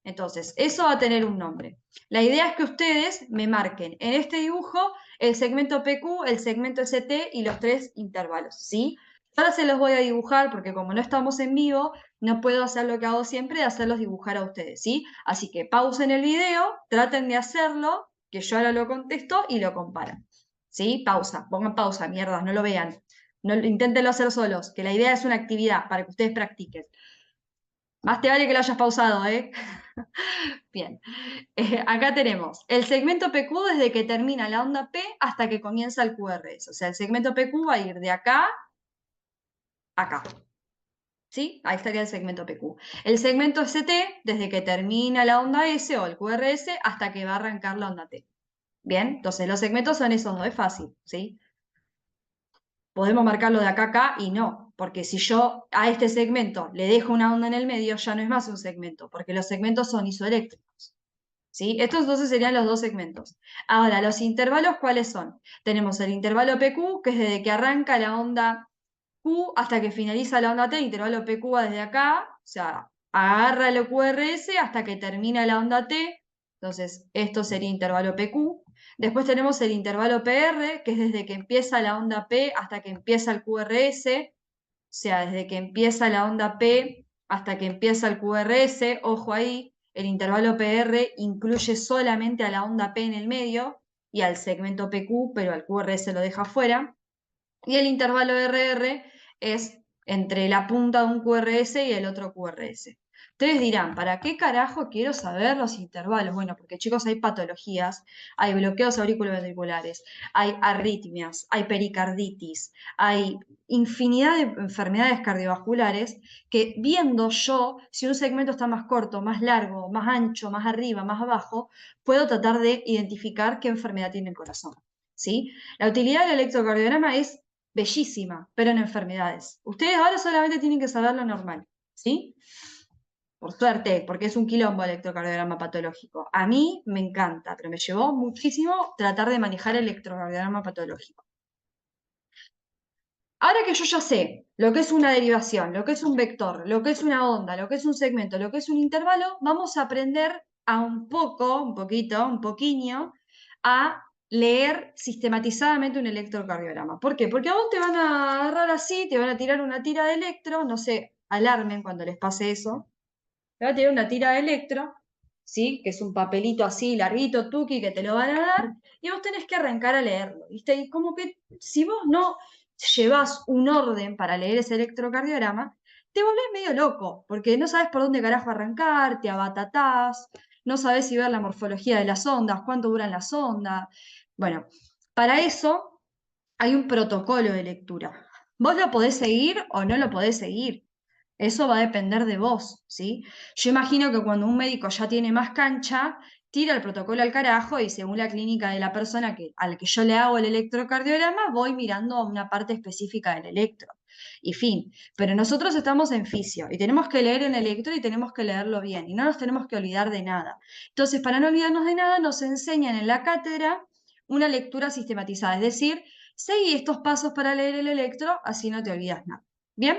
Entonces, eso va a tener un nombre. La idea es que ustedes me marquen en este dibujo el segmento PQ, el segmento ST y los tres intervalos, ¿sí? Ahora se los voy a dibujar porque como no estamos en vivo, no puedo hacer lo que hago siempre de hacerlos dibujar a ustedes, ¿sí? Así que pausen el video, traten de hacerlo, que yo ahora lo contesto y lo comparan, ¿sí? Pausa, pongan pausa, mierdas, no lo vean. No, inténtenlo hacer solos, que la idea es una actividad para que ustedes practiquen. Más te vale que lo hayas pausado, ¿eh? Bien. Acá tenemos el segmento PQ desde que termina la onda P hasta que comienza el QRS. O sea, el segmento PQ va a ir de acá a acá. ¿Sí? Ahí estaría el segmento PQ. El segmento ST, desde que termina la onda S o el QRS hasta que va a arrancar la onda T. Bien, entonces los segmentos son esos dos, es fácil, ¿sí? Podemos marcarlo de acá a acá y no, porque si yo a este segmento le dejo una onda en el medio, ya no es más un segmento, porque los segmentos son isoeléctricos. ¿Sí? Estos entonces serían los dos segmentos. Ahora, los intervalos, ¿cuáles son? Tenemos el intervalo PQ, que es desde que arranca la onda Q hasta que finaliza la onda T, el intervalo PQ va desde acá, o sea, agarra el QRS hasta que termina la onda T, entonces esto sería intervalo PQ. Después tenemos el intervalo PR, que es desde que empieza la onda P hasta que empieza el QRS, o sea, desde que empieza la onda P hasta que empieza el QRS, ojo ahí, el intervalo PR incluye solamente a la onda P en el medio y al segmento PQ, pero al QRS lo deja fuera. Y el intervalo RR es entre la punta de un QRS y el otro QRS. Ustedes dirán, ¿para qué carajo quiero saber los intervalos? Bueno, porque chicos, hay patologías, hay bloqueos auriculoventriculares, hay arritmias, hay pericarditis, hay infinidad de enfermedades cardiovasculares que viendo yo si un segmento está más corto, más largo, más ancho, más arriba, más abajo, puedo tratar de identificar qué enfermedad tiene el corazón. ¿Sí? La utilidad del electrocardiograma es bellísima, pero en enfermedades. Ustedes ahora solamente tienen que saber lo normal, ¿sí? Por suerte, porque es un quilombo el electrocardiograma patológico. A mí me encanta, pero me llevó muchísimo tratar de manejar el electrocardiograma patológico. Ahora que yo ya sé lo que es una derivación, lo que es un vector, lo que es una onda, lo que es un segmento, lo que es un intervalo, vamos a aprender a un poquito, un poquillo, a leer sistematizadamente un electrocardiograma. ¿Por qué? Porque a vos te van a agarrar así, te van a tirar una tira de electro, no sé, alarmen cuando les pase eso, te va a tirar una tira de electro, ¿sí? Que es un papelito así, larguito, tuki, que te lo van a dar, y vos tenés que arrancar a leerlo, ¿viste? Y como que si vos no llevas un orden para leer ese electrocardiograma, te volvés medio loco, porque no sabes por dónde carajo arrancar, te abatatás, no sabes si ver la morfología de las ondas, cuánto duran las ondas. Bueno, para eso hay un protocolo de lectura. Vos lo podés seguir o no lo podés seguir. Eso va a depender de vos, ¿sí? Yo imagino que cuando un médico ya tiene más cancha, tira el protocolo al carajo y según la clínica de la persona al que yo le hago el electrocardiograma, voy mirando una parte específica del electro. Y fin. Pero nosotros estamos en fisio y tenemos que leer el electro y tenemos que leerlo bien y no nos tenemos que olvidar de nada. Entonces, para no olvidarnos de nada, nos enseñan en la cátedra una lectura sistematizada, es decir, seguí estos pasos para leer el electro, así no te olvidas nada. ¿Bien?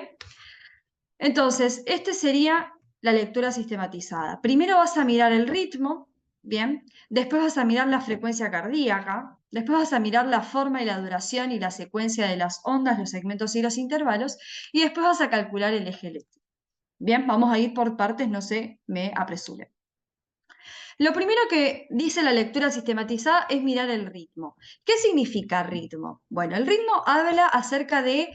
Entonces, este sería la lectura sistematizada. Primero vas a mirar el ritmo, ¿bien? Después vas a mirar la frecuencia cardíaca, después vas a mirar la forma y la duración y la secuencia de las ondas, los segmentos y los intervalos, y después vas a calcular el eje eléctrico. Bien, vamos a ir por partes, no se me apresure. Lo primero que dice la lectura sistematizada es mirar el ritmo. ¿Qué significa ritmo? Bueno, el ritmo habla acerca de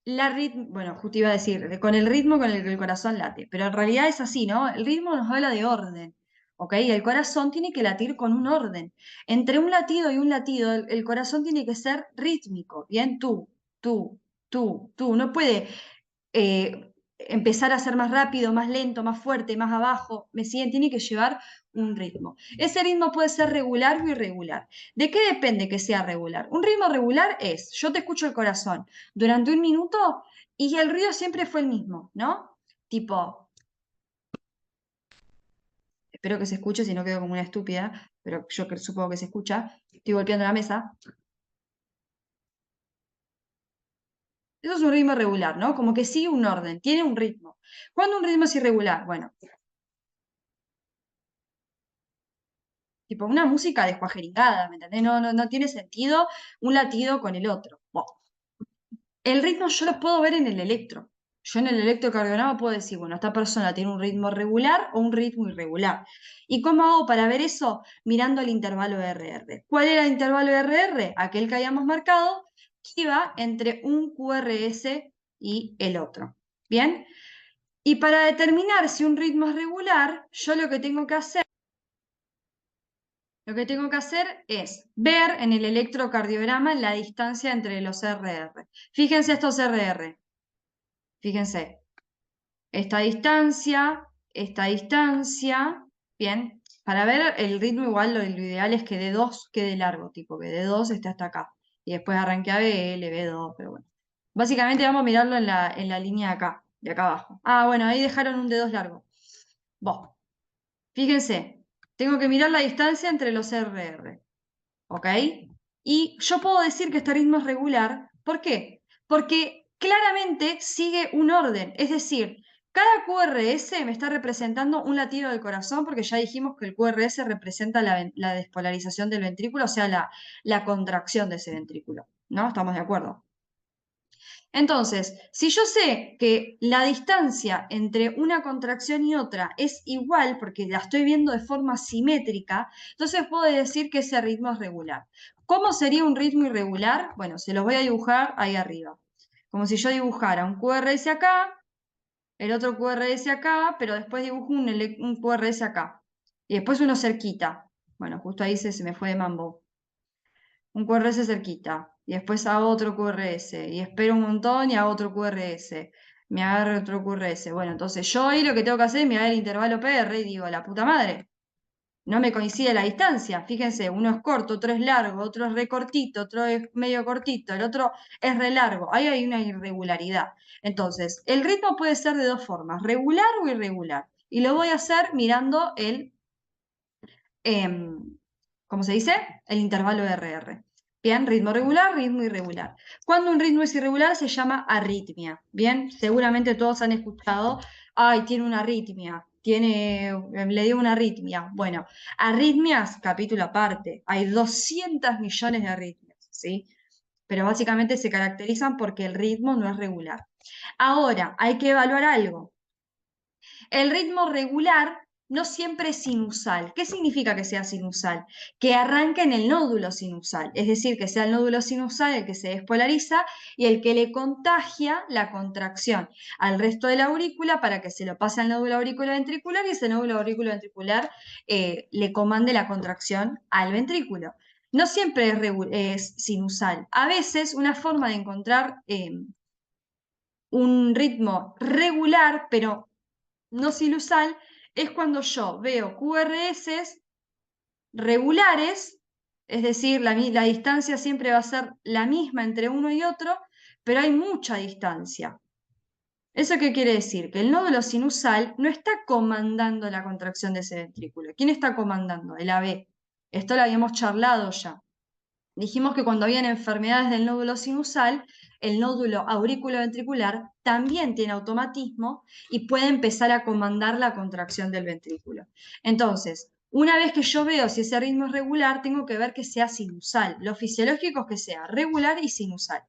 bueno, justo iba a decir, con el ritmo con el que el corazón late, pero en realidad es así, ¿no? El ritmo nos habla de orden, ¿ok? El corazón tiene que latir con un orden. Entre un latido y un latido, el corazón tiene que ser rítmico, ¿bien? Tú. No puede empezar a ser más rápido, más lento, más fuerte, más abajo, ¿me siguen? Tiene que llevar un ritmo. Ese ritmo puede ser regular o irregular. ¿De qué depende que sea regular? Un ritmo regular es, yo te escucho el corazón durante un minuto y el ruido siempre fue el mismo, ¿no? Tipo, espero que se escuche, si no quedo como una estúpida, pero yo supongo que se escucha. Estoy golpeando la mesa. Eso es un ritmo regular, ¿no? Como que sigue un orden, tiene un ritmo. ¿Cuándo un ritmo es irregular? Bueno, tipo una música descuajeringada, ¿me entendés? No tiene sentido un latido con el otro. Bueno, el ritmo yo lo puedo ver en el electro. Yo en el electrocardiograma puedo decir, bueno, esta persona tiene un ritmo regular o un ritmo irregular. ¿Y cómo hago para ver eso? Mirando el intervalo RR. ¿Cuál era el intervalo RR? Aquel que habíamos marcado, que iba entre un QRS y el otro. ¿Bien? Y para determinar si un ritmo es regular, yo lo que tengo que hacer es ver en el electrocardiograma la distancia entre los RR. Fíjense estos RR. Fíjense. Esta distancia. Bien. Para ver el ritmo igual lo ideal es que D2 quede largo, tipo que D2 esté hasta acá. Y después arranque a BL, B2, pero bueno. Básicamente vamos a mirarlo en la línea de acá abajo. Ah, bueno, ahí dejaron un D2 largo. Bueno, fíjense, tengo que mirar la distancia entre los RR. ¿Ok? Y yo puedo decir que este ritmo es regular. ¿Por qué? Porque claramente sigue un orden. Es decir, cada QRS me está representando un latido del corazón, porque ya dijimos que el QRS representa la despolarización del ventrículo, o sea, la contracción de ese ventrículo. ¿No? ¿Estamos de acuerdo? Entonces, si yo sé que la distancia entre una contracción y otra es igual, porque la estoy viendo de forma simétrica, entonces puedo decir que ese ritmo es regular. ¿Cómo sería un ritmo irregular? Bueno, se los voy a dibujar ahí arriba. Como si yo dibujara un QRS acá, el otro QRS acá, pero después dibujo un QRS acá. Y después uno cerquita. Bueno, justo ahí se me fue de mambo. Un QRS cerquita, y después hago otro QRS, y espero un montón y hago otro QRS, me agarro otro QRS. Bueno, entonces yo ahí lo que tengo que hacer es mirar el intervalo PR y digo, la puta madre, no me coincide la distancia. Fíjense, uno es corto, otro es largo, otro es re cortito, otro es medio cortito, el otro es re largo. Ahí hay una irregularidad. Entonces, el ritmo puede ser de dos formas, regular o irregular. Y lo voy a hacer mirando ¿cómo se dice? El intervalo RR. Bien, ritmo regular, ritmo irregular. Cuando un ritmo es irregular se llama arritmia. Bien, seguramente todos han escuchado, ay, tiene una arritmia, le dio una arritmia. Bueno, arritmias, capítulo aparte. Hay 200 millones de arritmias, ¿sí? Pero básicamente se caracterizan porque el ritmo no es regular. Ahora, hay que evaluar algo. El ritmo regular no siempre es sinusal. ¿Qué significa que sea sinusal? Que arranca en el nódulo sinusal, es decir, que sea el nódulo sinusal el que se despolariza y el que le contagia la contracción al resto de la aurícula para que se lo pase al nódulo auriculoventricular y ese nódulo auriculoventricular le comande la contracción al ventrículo. No siempre es sinusal. A veces una forma de encontrar un ritmo regular, pero no sinusal, es cuando yo veo QRS regulares, es decir, la distancia siempre va a ser la misma entre uno y otro, pero hay mucha distancia. ¿Eso qué quiere decir? Que el nódulo sinusal no está comandando la contracción de ese ventrículo. ¿Quién está comandando? El AB. Esto lo habíamos charlado ya. Dijimos que cuando habían enfermedades del nódulo sinusal, el nódulo auriculoventricular también tiene automatismo y puede empezar a comandar la contracción del ventrículo. Entonces, una vez que yo veo si ese ritmo es regular, tengo que ver que sea sinusal. Lo fisiológico es que sea regular y sinusal.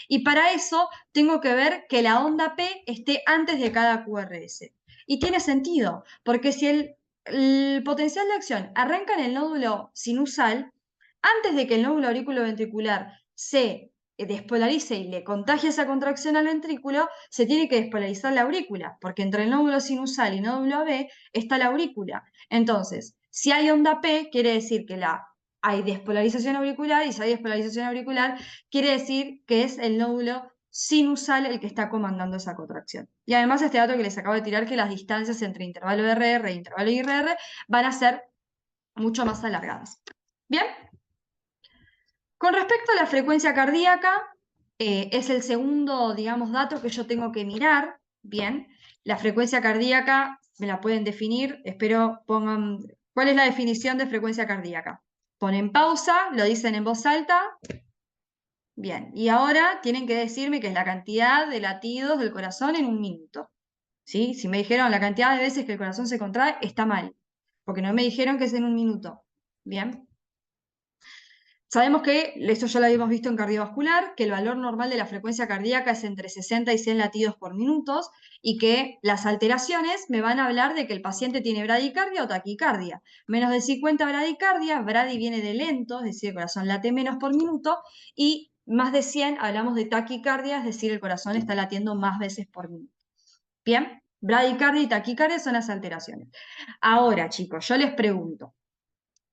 Y para eso tengo que ver que la onda P esté antes de cada QRS. Y tiene sentido, porque si el potencial de acción arranca en el nódulo sinusal, antes de que el nódulo auriculoventricular se despolarice y le contagie esa contracción al ventrículo, se tiene que despolarizar la aurícula, porque entre el nódulo sinusal y el nódulo AB está la aurícula. Entonces, si hay onda P, quiere decir que hay despolarización auricular, y si hay despolarización auricular, quiere decir que es el nódulo sinusal el que está comandando esa contracción. Y además este dato que les acabo de tirar, que las distancias entre intervalo RR e intervalo IRR van a ser mucho más alargadas. ¿Bien? Con respecto a la frecuencia cardíaca, es el segundo, digamos, dato que yo tengo que mirar. Bien, la frecuencia cardíaca me la pueden definir, espero pongan, ¿cuál es la definición de frecuencia cardíaca? Ponen pausa, lo dicen en voz alta. Bien, y ahora tienen que decirme qué es la cantidad de latidos del corazón en un minuto. ¿Sí? Si me dijeron la cantidad de veces que el corazón se contrae, está mal, porque no me dijeron que es en un minuto. Bien. Sabemos que, esto ya lo habíamos visto en cardiovascular, que el valor normal de la frecuencia cardíaca es entre 60 y 100 latidos por minuto y que las alteraciones me van a hablar de que el paciente tiene bradicardia o taquicardia. Menos de 50 bradicardia, bradi viene de lento, es decir, el corazón late menos por minuto, y más de 100 hablamos de taquicardia, es decir, el corazón está latiendo más veces por minuto. Bien, bradicardia y taquicardia son las alteraciones. Ahora, chicos, yo les pregunto,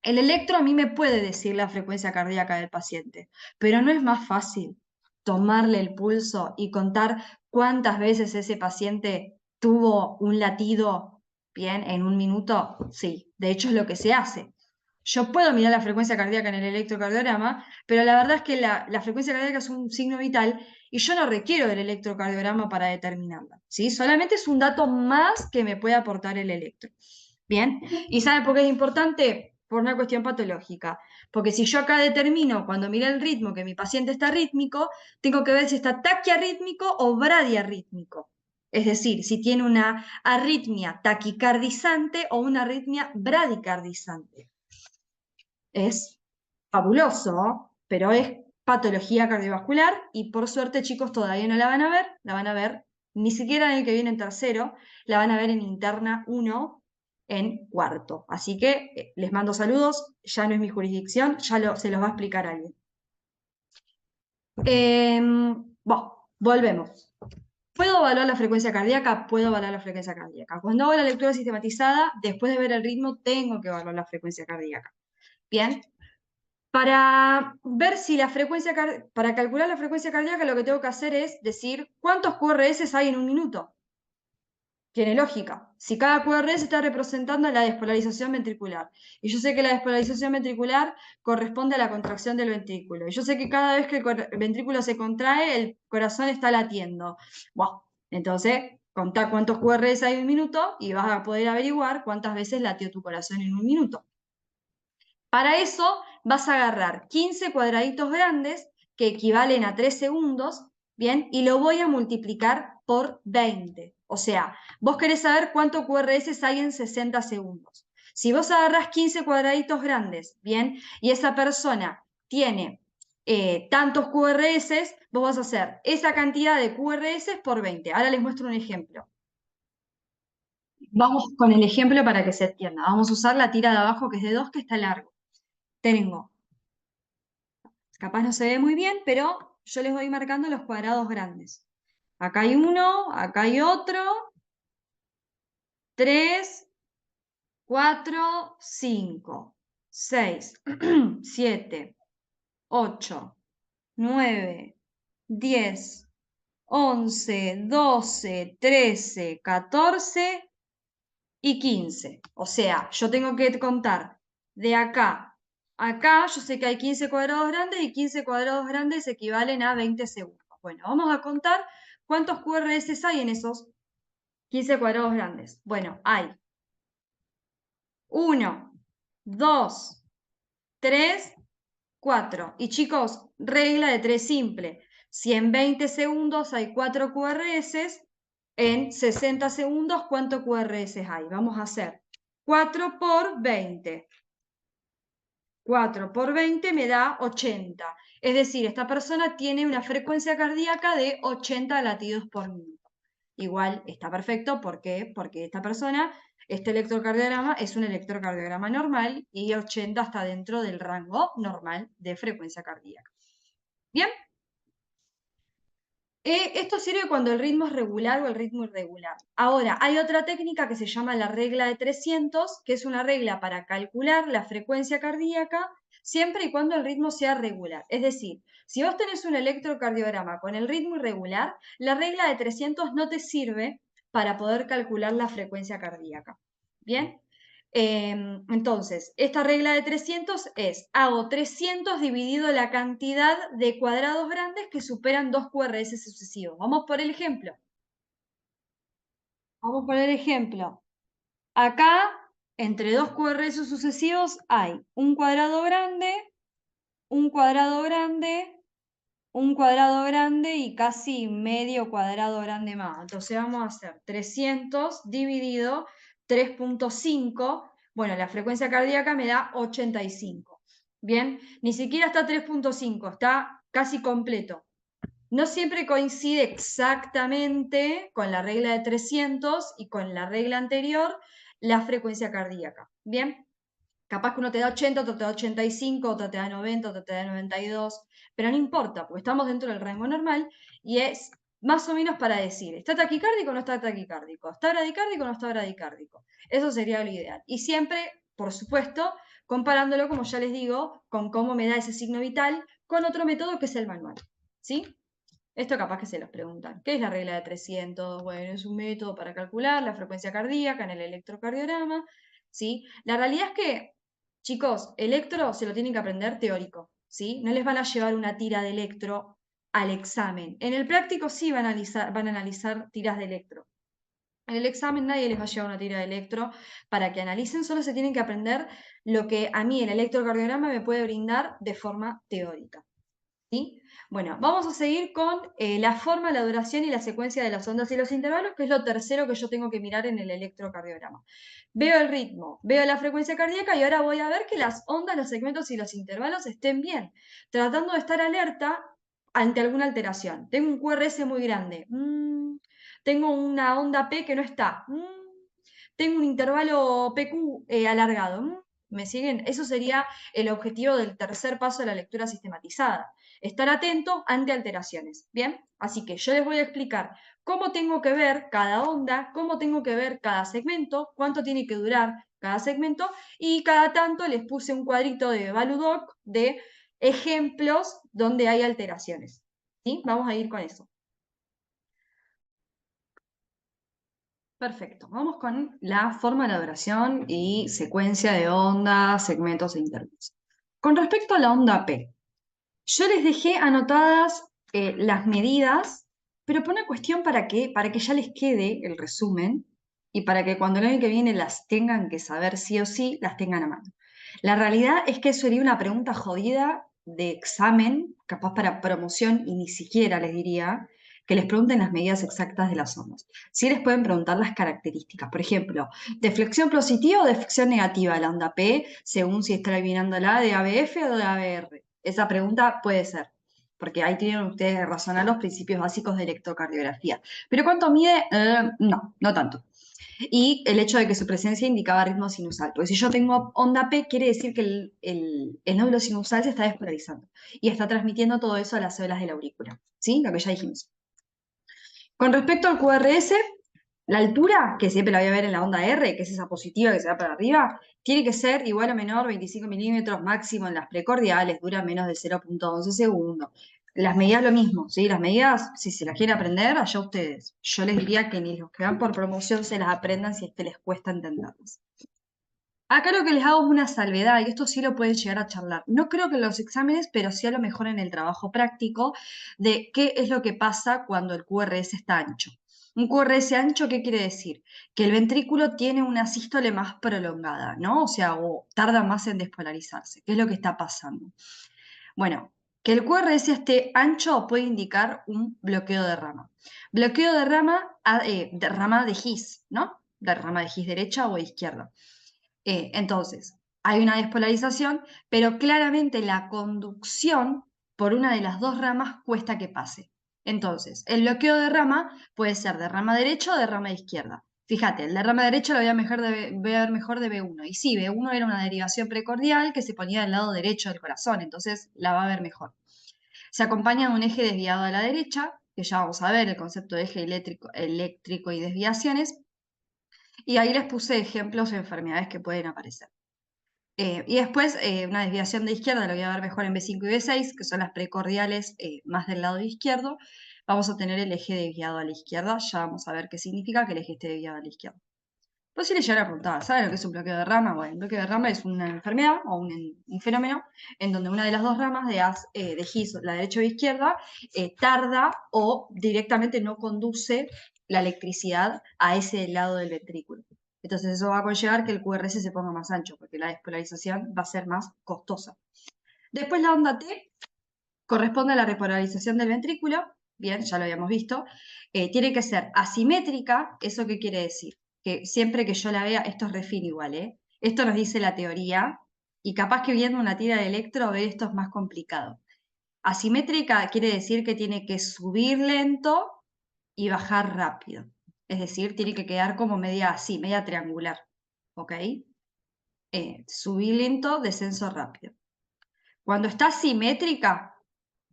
el electro a mí me puede decir la frecuencia cardíaca del paciente, pero ¿no es más fácil tomarle el pulso y contar cuántas veces ese paciente tuvo un latido bien en un minuto? Sí, de hecho es lo que se hace. Yo puedo mirar la frecuencia cardíaca en el electrocardiograma, pero la verdad es que la frecuencia cardíaca es un signo vital y yo no requiero del electrocardiograma para determinarla, ¿sí? Solamente es un dato más que me puede aportar el electro. Bien, ¿y saben por qué es importante? Por una cuestión patológica. Porque si yo acá determino, cuando mire el ritmo, que mi paciente está rítmico, tengo que ver si está taquiarrítmico o bradiarrítmico. Es decir, si tiene una arritmia taquicardizante o una arritmia bradicardizante. Es fabuloso, pero es patología cardiovascular y por suerte, chicos, todavía no la van a ver ni siquiera en el que viene en tercero, la van a ver en interna 1 en cuarto. Así que les mando saludos, ya no es mi jurisdicción, se los va a explicar alguien. Bueno, volvemos. ¿Puedo evaluar la frecuencia cardíaca? Puedo evaluar la frecuencia cardíaca. Cuando hago la lectura sistematizada, después de ver el ritmo, tengo que evaluar la frecuencia cardíaca. Bien, para ver si para calcular la frecuencia cardíaca, lo que tengo que hacer es decir cuántos QRS hay en un minuto. Tiene lógica. Si cada QRS está representando la despolarización ventricular, y yo sé que la despolarización ventricular corresponde a la contracción del ventrículo, y yo sé que cada vez que el ventrículo se contrae, el corazón está latiendo. Bueno, entonces, contá cuántos QRS hay en un minuto y vas a poder averiguar cuántas veces latió tu corazón en un minuto. Para eso vas a agarrar 15 cuadraditos grandes que equivalen a 3 segundos, ¿bien? Y lo voy a multiplicar por 20. O sea, vos querés saber cuánto QRS hay en 60 segundos. Si vos agarrás 15 cuadraditos grandes, ¿bien? Y esa persona tiene tantos QRS, vos vas a hacer esa cantidad de QRS por 20. Ahora les muestro un ejemplo. Vamos con el ejemplo para que se entienda. Vamos a usar la tira de abajo que es de 2, que está largo. Tengo, capaz no se ve muy bien, pero yo les voy marcando los cuadrados grandes. Acá hay uno, acá hay otro, 3, 4, 5, 6, 7, 8, 9, 10, 11, 12, 13, 14 y 15. O sea, yo tengo que contar de acá a acá, yo sé que hay 15 cuadrados grandes y 15 cuadrados grandes equivalen a 20 segundos. Bueno, vamos a contar cuántos QRS hay en esos 15 cuadrados grandes. Bueno, hay 1, 2, 3, 4. Y chicos, regla de 3 simple. Si en 20 segundos hay 4 QRS, en 60 segundos, ¿cuántos QRS hay? Vamos a hacer 4 por 20. 4 por 20 me da 80. Es decir, esta persona tiene una frecuencia cardíaca de 80 latidos por minuto. Igual está perfecto, ¿por qué? Porque esta persona, este electrocardiograma es un electrocardiograma normal y 80 está dentro del rango normal de frecuencia cardíaca. ¿Bien? Esto sirve cuando el ritmo es regular o el ritmo irregular. Ahora, hay otra técnica que se llama la regla de 300, que es una regla para calcular la frecuencia cardíaca siempre y cuando el ritmo sea regular. Es decir, si vos tenés un electrocardiograma con el ritmo irregular, la regla de 300 no te sirve para poder calcular la frecuencia cardíaca. ¿Bien? Entonces, esta regla de 300 es, hago 300 dividido la cantidad de cuadrados grandes que superan 2 QRS sucesivos. Vamos por el ejemplo. Vamos por el ejemplo. Acá, entre 2 QRS sucesivos hay un cuadrado grande, un cuadrado grande, un cuadrado grande y casi medio cuadrado grande más. Entonces vamos a hacer 300 dividido 3.5. Bueno, la frecuencia cardíaca me da 85. Bien, ni siquiera está 3.5, está casi completo. No siempre coincide exactamente con la regla de 300 y con la regla anterior la frecuencia cardíaca. Bien, capaz que uno te da 80, otro te da 85, otro te da 90, otro te da 92, pero no importa, porque estamos dentro del rango normal y es más o menos para decir, ¿está taquicárdico o no está taquicárdico? ¿Está bradicárdico o no está bradicárdico? Eso sería lo ideal. Y siempre, por supuesto, comparándolo, como ya les digo, con cómo me da ese signo vital con otro método que es el manual. ¿Sí? Esto capaz que se los preguntan. ¿Qué es la regla de 300? Bueno, es un método para calcular la frecuencia cardíaca en el electrocardiograma. ¿Sí? La realidad es que, chicos, electro se lo tienen que aprender teórico. ¿Sí? No les van a llevar una tira de electro al examen. En el práctico sí van a analizar tiras de electro. En el examen nadie les va a llevar una tira de electro para que analicen, solo se tienen que aprender lo que a mí el electrocardiograma me puede brindar de forma teórica. ¿Sí? Bueno, vamos a seguir con la forma, la duración y la secuencia de las ondas y los intervalos, que es lo tercero que yo tengo que mirar en el electrocardiograma. Veo el ritmo, veo la frecuencia cardíaca y ahora voy a ver que las ondas, los segmentos y los intervalos estén bien, tratando de estar alerta ante alguna alteración. Tengo un QRS muy grande, tengo una onda P que no está, tengo un intervalo PQ alargado. ¿Me siguen? Eso sería el objetivo del tercer paso de la lectura sistematizada. Estar atento ante alteraciones. ¿Bien? Así que yo les voy a explicar cómo tengo que ver cada onda, cómo tengo que ver cada segmento, cuánto tiene que durar cada segmento y cada tanto les puse un cuadrito de ValueDoc de ejemplos donde hay alteraciones. ¿Sí? Vamos a ir con eso. Perfecto. Vamos con la forma de la duración y secuencia de ondas, segmentos e intervalos. Con respecto a la onda P, yo les dejé anotadas las medidas, pero por una cuestión para que ya les quede el resumen y para que cuando el año que viene las tengan que saber sí o sí, las tengan a mano. La realidad es que eso sería una pregunta jodida de examen, capaz para promoción, y ni siquiera les diría que les pregunten las medidas exactas de las ondas. Sí les pueden preguntar las características. Por ejemplo, deflexión positiva o deflexión negativa de la onda P, según si está eliminándola de ABF o de ABR. Esa pregunta puede ser, porque ahí tienen ustedes que razonar los principios básicos de electrocardiografía. ¿Pero cuánto mide? No, no tanto. Y el hecho de que su presencia indicaba ritmo sinusal. Porque si yo tengo onda P, quiere decir que el nódulo sinusal se está despolarizando y está transmitiendo todo eso a las células de la aurícula. ¿Sí? Lo que ya dijimos. Con respecto al QRS, la altura, que siempre la voy a ver en la onda R, que es esa positiva que se va para arriba, tiene que ser igual o menor 25 milímetros máximo en las precordiales, dura menos de 0.11 segundos. Las medidas lo mismo, ¿sí? Las medidas, si se las quieren aprender, allá ustedes. Yo les diría que ni los que van por promoción se las aprendan si es que les cuesta entenderlas. Acá lo que les hago es una salvedad, y esto sí lo pueden llegar a charlar. No creo que en los exámenes, pero sí a lo mejor en el trabajo práctico, de qué es lo que pasa cuando el QRS está ancho. Un QRS ancho, ¿qué quiere decir? Que el ventrículo tiene una sístole más prolongada, ¿no? O sea, o tarda más en despolarizarse. ¿Qué es lo que está pasando? Bueno, Que el QRS esté ancho puede indicar un bloqueo de rama. Bloqueo de rama, de rama de GIS, ¿no? De rama de GIS derecha o izquierda. Entonces, hay una despolarización, pero claramente la conducción por una de las dos ramas cuesta que pase. Entonces, el bloqueo de rama puede ser de rama derecha o de rama izquierda. Fíjate, el de rama derecha lo voy a ver mejor de B1. Y sí, B1 era una derivación precordial que se ponía del lado derecho del corazón, entonces la va a ver mejor. Se acompaña de un eje desviado a la derecha, que ya vamos a ver el concepto de eje eléctrico y desviaciones, y ahí les puse ejemplos de enfermedades que pueden aparecer. Y después una desviación de izquierda, lo voy a ver mejor en B5 y B6, que son las precordiales más del lado izquierdo. Vamos a tener el eje desviado a la izquierda, ya vamos a ver qué significa que el eje esté desviado a la izquierda. Pues si le llegan a preguntar, ¿saben lo que es un bloqueo de rama? Bueno, el bloqueo de rama es una enfermedad o un fenómeno en donde una de las dos ramas de GIS, la derecha o izquierda, tarda o directamente no conduce la electricidad a ese lado del ventrículo. Entonces eso va a conllevar que el QRS se ponga más ancho, porque la despolarización va a ser más costosa. Después la onda T corresponde a la repolarización del ventrículo, bien, ya lo habíamos visto, tiene que ser asimétrica. ¿Eso qué quiere decir? Que siempre que yo la vea, esto es refin igual, ¿eh? Esto nos dice la teoría, y capaz que viendo una tira de electro ver esto es más complicado. Asimétrica quiere decir que tiene que subir lento y bajar rápido. Es decir, tiene que quedar como media así, media triangular, ¿ok? Subir lento, descenso rápido. Cuando está simétrica,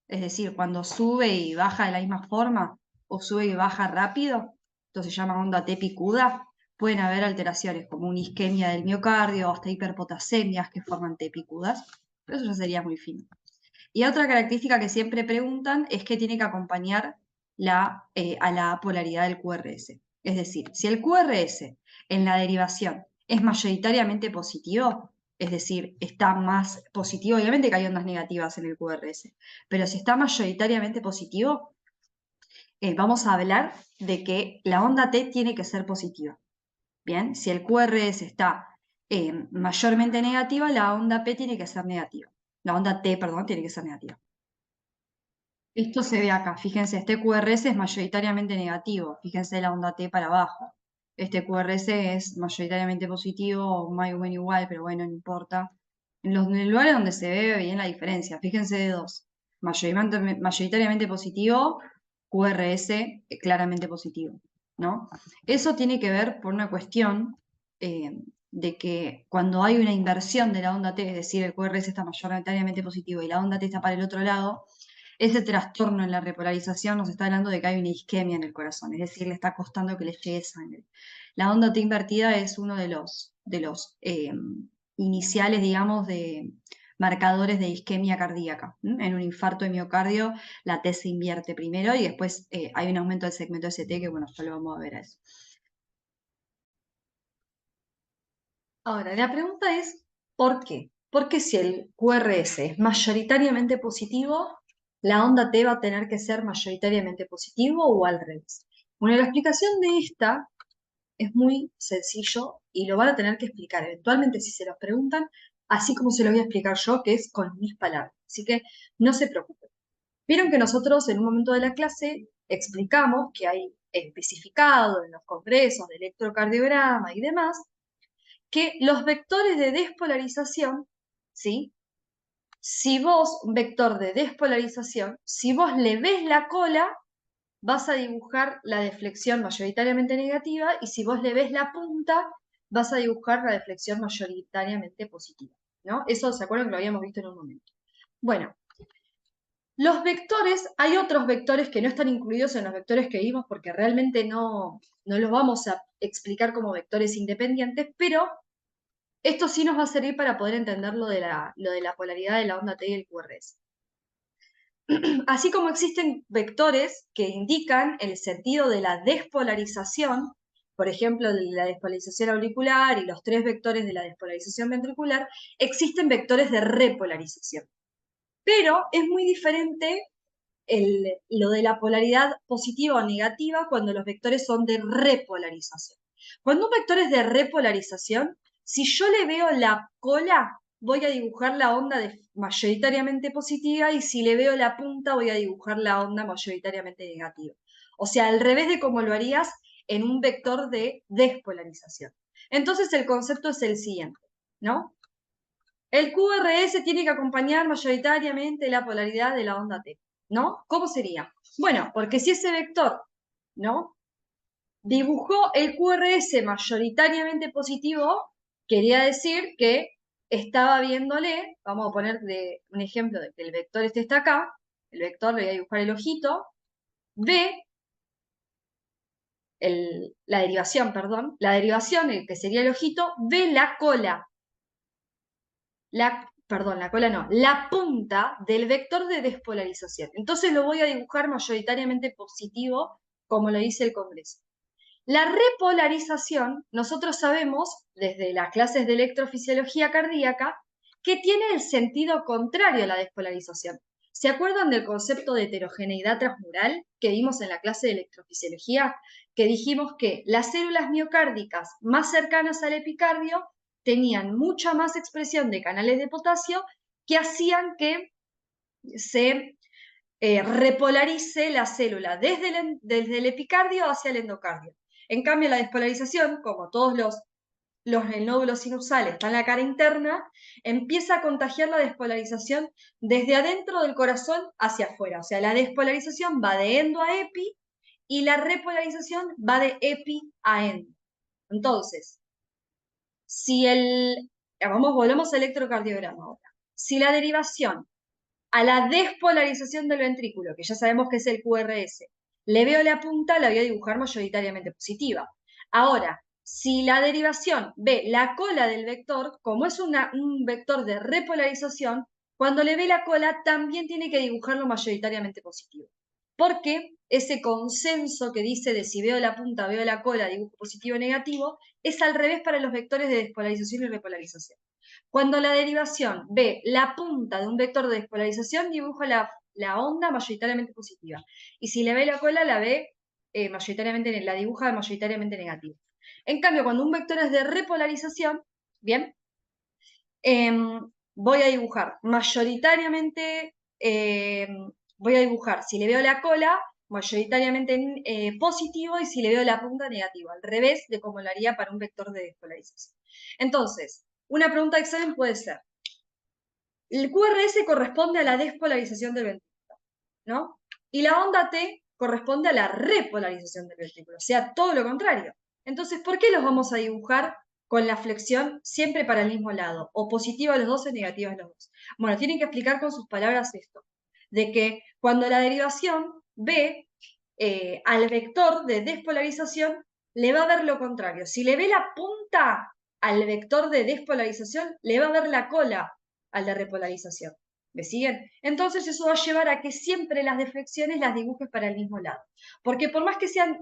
es decir, cuando sube y baja de la misma forma, o sube y baja rápido, entonces se llama onda T picuda, pueden haber alteraciones como una isquemia del miocardio o hasta hiperpotasemias que forman T picudas, pero eso ya sería muy fino. Y otra característica que siempre preguntan es que tiene que acompañar a la polaridad del QRS. Es decir, si el QRS en la derivación es mayoritariamente positivo, es decir, está más positivo, obviamente que hay ondas negativas en el QRS, pero si está mayoritariamente positivo, vamos a hablar de que la onda T tiene que ser positiva. Bien, si el QRS está mayormente negativa, la onda P tiene que ser negativa. La onda T, perdón, tiene que ser negativa. Esto se ve acá, fíjense, este QRS es mayoritariamente negativo, fíjense la onda T para abajo. Este QRS es mayoritariamente positivo, o más o menos igual, pero bueno, no importa. En los lugares donde se ve bien la diferencia, fíjense de dos. Mayoritariamente positivo, QRS claramente positivo, ¿no? Eso tiene que ver por una cuestión de que cuando hay una inversión de la onda T, es decir, el QRS está mayoritariamente positivo y la onda T está para el otro lado, ese trastorno en la repolarización nos está hablando de que hay una isquemia en el corazón, es decir, le está costando que le llegue sangre. La onda T invertida es uno de los iniciales, digamos, de marcadores de isquemia cardíaca. En un infarto de miocardio, la T se invierte primero y después hay un aumento del segmento ST que, bueno, ya lo vamos a ver a eso. Ahora, la pregunta es, ¿por qué? Porque si el QRS es mayoritariamente positivo, la onda T va a tener que ser mayoritariamente positivo o al revés. Bueno, la explicación de esta es muy sencillo y lo van a tener que explicar eventualmente si se los preguntan, así como se lo voy a explicar yo, que es con mis palabras. Así que no se preocupen. Vieron que nosotros en un momento de la clase explicamos que hay especificado en los congresos de electrocardiograma y demás, que los vectores de despolarización, ¿sí? Si vos, un vector de despolarización, si vos le ves la cola, vas a dibujar la deflexión mayoritariamente negativa, y si vos le ves la punta, vas a dibujar la deflexión mayoritariamente positiva, ¿no? Eso, ¿se acuerdan que lo habíamos visto en un momento? Bueno, los vectores, hay otros vectores que no están incluidos en los vectores que vimos porque realmente no los vamos a explicar como vectores independientes, pero esto sí nos va a servir para poder entender lo de la polaridad de la onda T y el QRS. Así como existen vectores que indican el sentido de la despolarización, por ejemplo, la despolarización auricular y los tres vectores de la despolarización ventricular, existen vectores de repolarización. Pero es muy diferente lo de la polaridad positiva o negativa cuando los vectores son de repolarización. Cuando un vector es de repolarización, si yo le veo la cola, voy a dibujar la onda mayoritariamente positiva y si le veo la punta voy a dibujar la onda mayoritariamente negativa. O sea, al revés de como lo harías en un vector de despolarización. Entonces el concepto es el siguiente, ¿no? El QRS tiene que acompañar mayoritariamente la polaridad de la onda T, ¿no? ¿Cómo sería? Bueno, porque si ese vector, ¿no?, dibujó el QRS mayoritariamente positivo, quería decir que estaba viéndole, vamos a poner un ejemplo de que el vector este está acá, el vector le voy a dibujar el ojito, ve la derivación, perdón, la derivación, el que sería el ojito, ve la cola, perdón, la cola no, la punta del vector de despolarización. Entonces lo voy a dibujar mayoritariamente positivo, como lo dice el Congreso. La repolarización, nosotros sabemos, desde las clases de electrofisiología cardíaca, que tiene el sentido contrario a la despolarización. ¿Se acuerdan del concepto de heterogeneidad transmural que vimos en la clase de electrofisiología? Que dijimos que las células miocárdicas más cercanas al epicardio tenían mucha más expresión de canales de potasio que hacían que se repolarice la célula desde el epicardio hacia el endocardio. En cambio, la despolarización, como todos el nódulo sinusal está en la cara interna, empieza a contagiar la despolarización desde adentro del corazón hacia afuera. O sea, la despolarización va de endo a epi y la repolarización va de epi a endo. Entonces, si volvemos al electrocardiograma ahora. Si la derivación a la despolarización del ventrículo, que ya sabemos que es el QRS, le veo la punta, la voy a dibujar mayoritariamente positiva. Ahora, si la derivación ve la cola del vector, como es un vector de repolarización, cuando le ve la cola también tiene que dibujarlo mayoritariamente positivo. Porque ese consenso que dice de si veo la punta, veo la cola, dibujo positivo o negativo, es al revés para los vectores de despolarización y repolarización. Cuando la derivación ve la punta de un vector de despolarización, dibuja la onda mayoritariamente positiva. Y si le ve la cola, la dibuja mayoritariamente negativa. En cambio, cuando un vector es de repolarización, bien, voy a dibujar mayoritariamente, voy a dibujar, si le veo la cola, mayoritariamente positivo, y si le veo la punta, negativo, al revés de como lo haría para un vector de despolarización. Entonces, una pregunta de examen puede ser, el QRS corresponde a la despolarización del ventrículo, ¿no? Y la onda T corresponde a la repolarización del ventrículo, o sea, todo lo contrario. Entonces, ¿por qué los vamos a dibujar con la flexión siempre para el mismo lado? O positiva a los dos o negativa a los dos. Bueno, tienen que explicar con sus palabras esto, de que cuando la derivación ve al vector de despolarización, le va a ver lo contrario. Si le ve la punta al vector de despolarización, le va a ver la cola al de repolarización. ¿Me siguen? Entonces eso va a llevar a que siempre las deflexiones las dibujes para el mismo lado. Porque por más que sean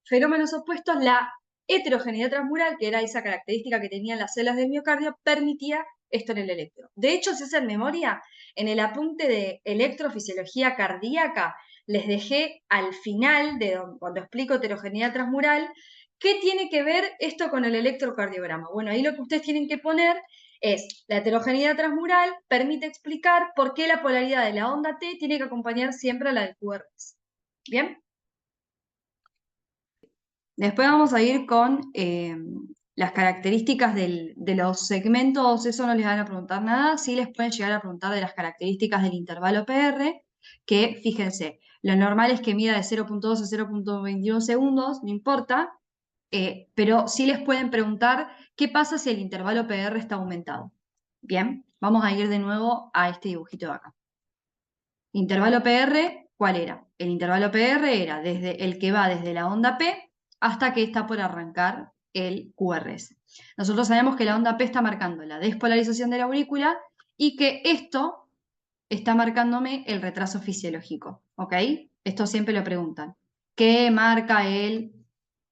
fenómenos opuestos, la heterogeneidad transmural, que era esa característica que tenían las células del miocardio, permitía esto en el electro. De hecho, si hacen memoria, en el apunte de electrofisiología cardíaca, les dejé al final, cuando explico heterogeneidad transmural, ¿qué tiene que ver esto con el electrocardiograma? Bueno, ahí lo que ustedes tienen que poner es la heterogeneidad transmural permite explicar por qué la polaridad de la onda T tiene que acompañar siempre a la del QRS. ¿Bien? Después vamos a ir con las características de los segmentos, eso no les van a preguntar nada, sí les pueden llegar a preguntar de las características del intervalo PR, que fíjense, lo normal es que mida de 0.2 a 0.21 segundos, no importa, pero sí les pueden preguntar qué pasa si el intervalo PR está aumentado. Bien, vamos a ir de nuevo a este dibujito de acá. Intervalo PR, ¿cuál era? El intervalo PR era desde el que va desde la onda P hasta que está por arrancar el QRS. Nosotros sabemos que la onda P está marcando la despolarización de la aurícula y que esto está marcándome el retraso fisiológico, ¿ok? Esto siempre lo preguntan. ¿Qué marca el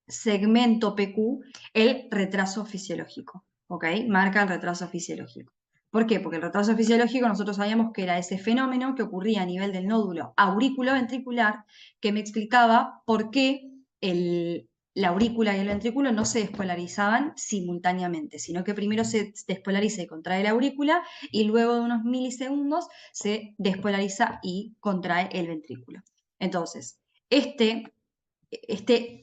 segmento PQ? El retraso fisiológico, ¿ok? Marca el retraso fisiológico. ¿Por qué? Porque el retraso fisiológico nosotros sabíamos que era ese fenómeno que ocurría a nivel del nódulo auriculoventricular que me explicaba por qué la aurícula y el ventrículo no se despolarizaban simultáneamente, sino que primero se despolariza y contrae la aurícula y luego de unos milisegundos se despolariza y contrae el ventrículo. Entonces, este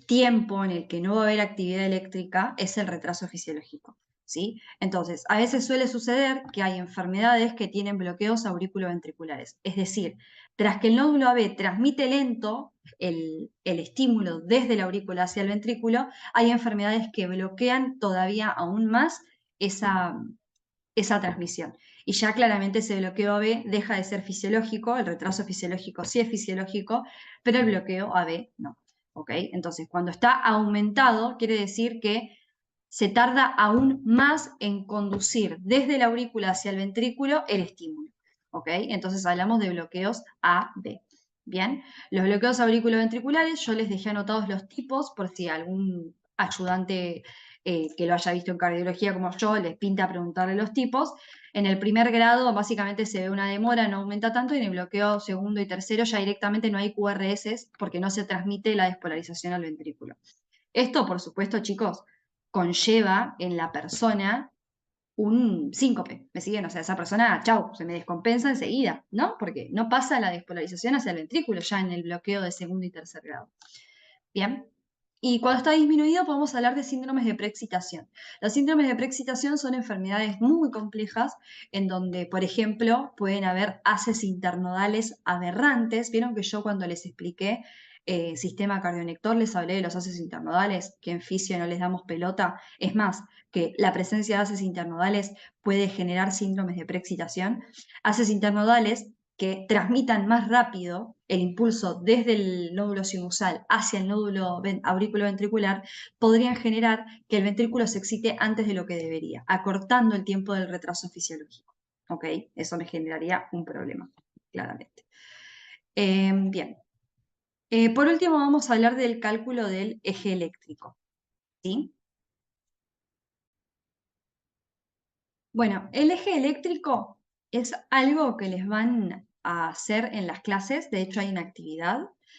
tiempo en el que no va a haber actividad eléctrica es el retraso fisiológico, ¿sí? Entonces, a veces suele suceder que hay enfermedades que tienen bloqueos auriculoventriculares, es decir, tras que el nódulo AB transmite lento el estímulo desde la aurícula hacia el ventrículo, hay enfermedades que bloquean todavía aún más esa transmisión. Y ya claramente ese bloqueo AB deja de ser fisiológico, el retraso fisiológico sí es fisiológico, pero el bloqueo AB no. ¿Ok? Entonces, cuando está aumentado, quiere decir que se tarda aún más en conducir desde la aurícula hacia el ventrículo el estímulo. ¿Ok? Entonces hablamos de bloqueos AB. Bien, los bloqueos auriculoventriculares, yo les dejé anotados los tipos por si algún ayudante que lo haya visto en cardiología como yo les pinta preguntarle los tipos. En el primer grado básicamente se ve una demora, no aumenta tanto, y en el bloqueo segundo y tercero ya directamente no hay QRS porque no se transmite la despolarización al ventrículo. Esto, por supuesto, chicos, conlleva en la persona un síncope, ¿me siguen? O sea, esa persona, chau, se me descompensa enseguida, ¿no? Porque no pasa la despolarización hacia el ventrículo ya en el bloqueo de segundo y tercer grado. Bien. Y cuando está disminuido podemos hablar de síndromes de preexcitación. Los síndromes de preexcitación son enfermedades muy complejas en donde, por ejemplo, pueden haber haces internodales aberrantes. Vieron que yo cuando les expliqué sistema cardionector les hablé de los haces internodales, que en fisio no les damos pelota. Es más, que la presencia de haces internodales puede generar síndromes de preexcitación. Haces internodales que transmitan más rápido el impulso desde el nódulo sinusal hacia el nódulo auriculoventricular, podrían generar que el ventrículo se excite antes de lo que debería, acortando el tiempo del retraso fisiológico. ¿Ok? Eso me generaría un problema, claramente. Bien. Por último, vamos a hablar del cálculo del eje eléctrico. ¿Sí? Bueno, el eje eléctrico es algo que les van a hacer en las clases, de hecho hay una actividad,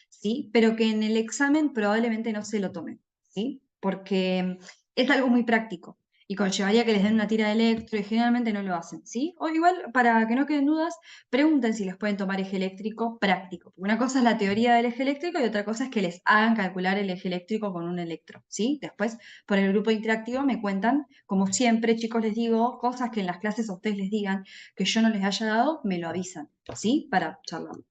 ¿sí? Pero que en el examen probablemente no se lo tomen, ¿sí? Porque es algo muy práctico y conllevaría que les den una tira de electro y generalmente no lo hacen, ¿sí? O igual, para que no queden dudas, pregunten si les pueden tomar eje eléctrico práctico. Porque una cosa es la teoría del eje eléctrico y otra cosa es que les hagan calcular el eje eléctrico con un electro, ¿sí? Después, por el grupo interactivo me cuentan, como siempre, chicos, les digo, cosas que en las clases a ustedes les digan que yo no les haya dado, me lo avisan, ¿sí? Para charlarlo.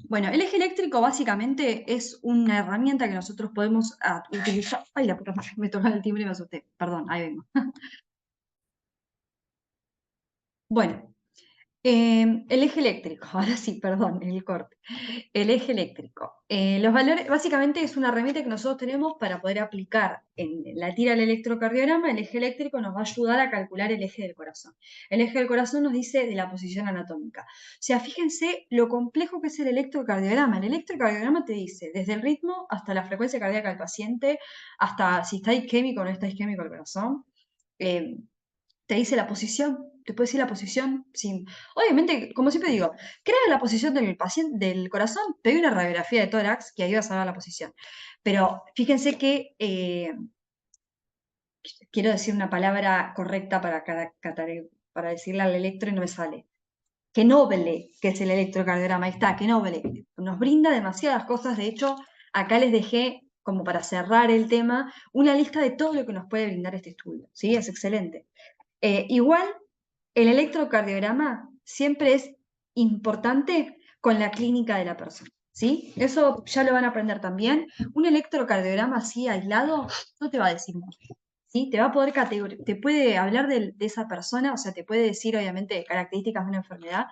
Bueno, el eje eléctrico básicamente es una herramienta que nosotros podemos utilizar. Ay, la puta madre, me tocó el timbre y me asusté. Perdón, ahí vengo. Bueno, el eje eléctrico, ahora sí, perdón, el corte. El eje eléctrico. Los valores, básicamente es una herramienta que nosotros tenemos para poder aplicar en la tira del electrocardiograma. El eje eléctrico nos va a ayudar a calcular el eje del corazón. El eje del corazón nos dice de la posición anatómica. O sea, fíjense lo complejo que es el electrocardiograma. El electrocardiograma te dice desde el ritmo hasta la frecuencia cardíaca del paciente, hasta si está isquémico o no está isquémico el corazón. Eh, Te dice la posición, te puede decir la posición sin. Obviamente, como siempre digo, crea la posición del paciente, del corazón, pedí una radiografía de tórax que ahí vas a ver la posición. Pero fíjense que quiero decir una palabra correcta para decirle al electro y no me sale. Que noble que es el electrocardiograma, ahí está, que noble. Nos brinda demasiadas cosas, de hecho, acá les dejé, como para cerrar el tema, una lista de todo lo que nos puede brindar este estudio, ¿sí? Es excelente. Igual, el electrocardiograma siempre es importante con la clínica de la persona, ¿sí? Eso ya lo van a aprender también. Un electrocardiograma así aislado no te va a decir mucho, ¿sí? Te va a poder te puede hablar de esa persona, o sea, te puede decir obviamente características de una enfermedad,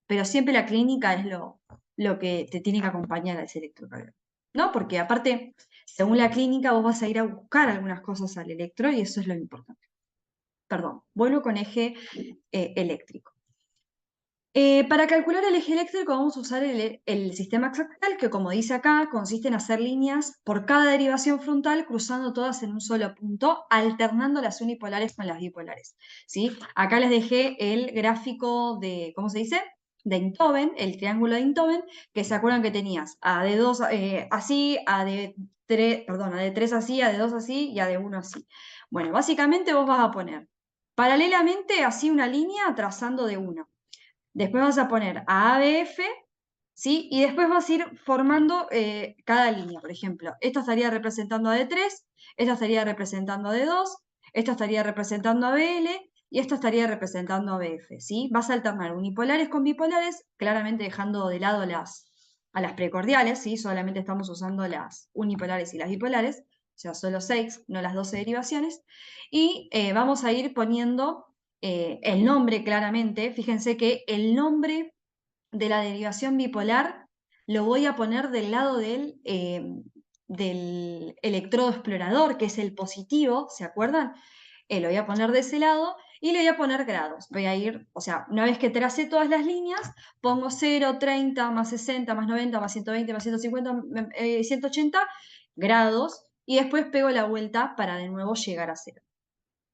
pero siempre la clínica es lo que te tiene que acompañar a ese electrocardiograma, ¿no? Porque aparte, según la clínica, vos vas a ir a buscar algunas cosas al electro y eso es lo importante. Perdón, vuelvo con eje eléctrico. Para calcular el eje eléctrico vamos a usar el sistema exactal, que como dice acá, consiste en hacer líneas por cada derivación frontal, cruzando todas en un solo punto, alternando las unipolares con las bipolares, ¿sí? Acá les dejé el gráfico de, ¿cómo se dice? De Einthoven, el triángulo de Einthoven, que se acuerdan que tenías a de 2 así, a de perdón, a de 3 así, a de 2 así y a de 1 así. Bueno, básicamente vos vas a poner paralelamente así una línea trazando de 1. Después vas a poner a ABF, ¿sí? Y después vas a ir formando cada línea. Por ejemplo, esta estaría representando a D3, esta estaría representando a D2, esta estaría representando a BL y esta estaría representando a BF, ¿sí? Vas a alternar unipolares con bipolares, claramente dejando de lado a las precordiales, ¿sí? Solamente estamos usando las unipolares y las bipolares, o sea, solo 6, no las 12 derivaciones. Y vamos a ir poniendo el nombre claramente. Fíjense que el nombre de la derivación bipolar lo voy a poner del lado del electrodo explorador, que es el positivo, ¿se acuerdan? Lo voy a poner de ese lado y le voy a poner grados. Voy a ir, o sea, una vez que tracé todas las líneas, pongo 0, 30, más 60, más 90, más 120, más 150, 180 grados y después pego la vuelta para de nuevo llegar a 0.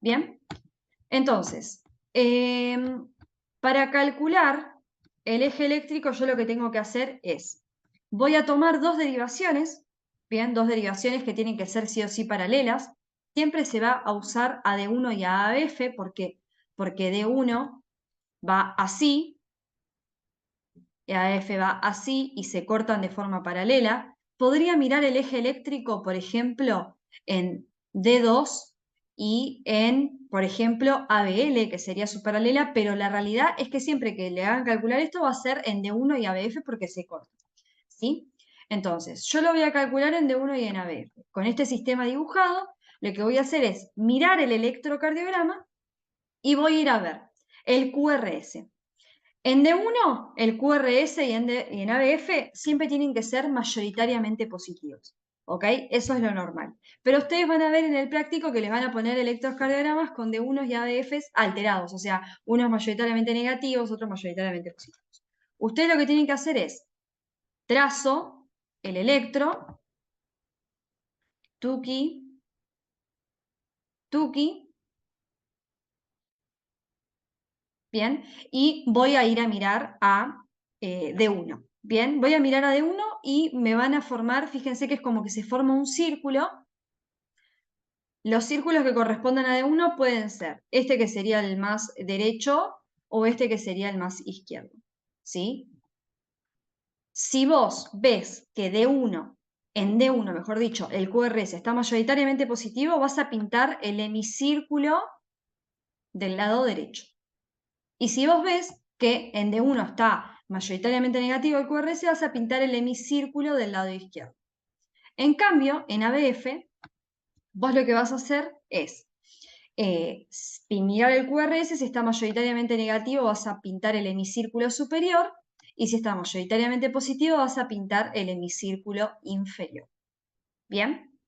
¿Bien? Entonces, para calcular el eje eléctrico, yo lo que tengo que hacer es, voy a tomar dos derivaciones, bien, dos derivaciones que tienen que ser sí o sí paralelas. Siempre se va a usar a D1 y a AF, ¿por qué? Porque D1 va así, y AF va así, y se cortan de forma paralela. Podría mirar el eje eléctrico, por ejemplo, en D2 y en, por ejemplo, ABL, que sería su paralela, pero la realidad es que siempre que le hagan calcular esto va a ser en D1 y ABF porque se corta, ¿sí? Entonces, yo lo voy a calcular en D1 y en ABF. Con este sistema dibujado, lo que voy a hacer es mirar el electrocardiograma y voy a ir a ver el QRS. En D1, el QRS y en ABF siempre tienen que ser mayoritariamente positivos. ¿Ok? Eso es lo normal. Pero ustedes van a ver en el práctico que les van a poner electrocardiogramas con D1 y ABFs alterados, o sea, unos mayoritariamente negativos, otros mayoritariamente positivos. Ustedes lo que tienen que hacer es trazo el electro, tuki, tuki, bien, y voy a ir a mirar a D1. Bien, voy a mirar a D1 y me van a formar, fíjense que es como que se forma un círculo. Los círculos que correspondan a D1 pueden ser este que sería el más derecho o este que sería el más izquierdo. ¿Sí? Si vos ves que D1, en D1, mejor dicho, el QRS está mayoritariamente positivo, vas a pintar el hemicírculo del lado derecho. Y si vos ves que en D1 está mayoritariamente negativo el QRS, vas a pintar el hemicírculo del lado izquierdo. En cambio, en ABF, vos lo que vas a hacer es mirar el QRS, si está mayoritariamente negativo vas a pintar el hemicírculo superior y si está mayoritariamente positivo vas a pintar el hemicírculo inferior. ¿Bien?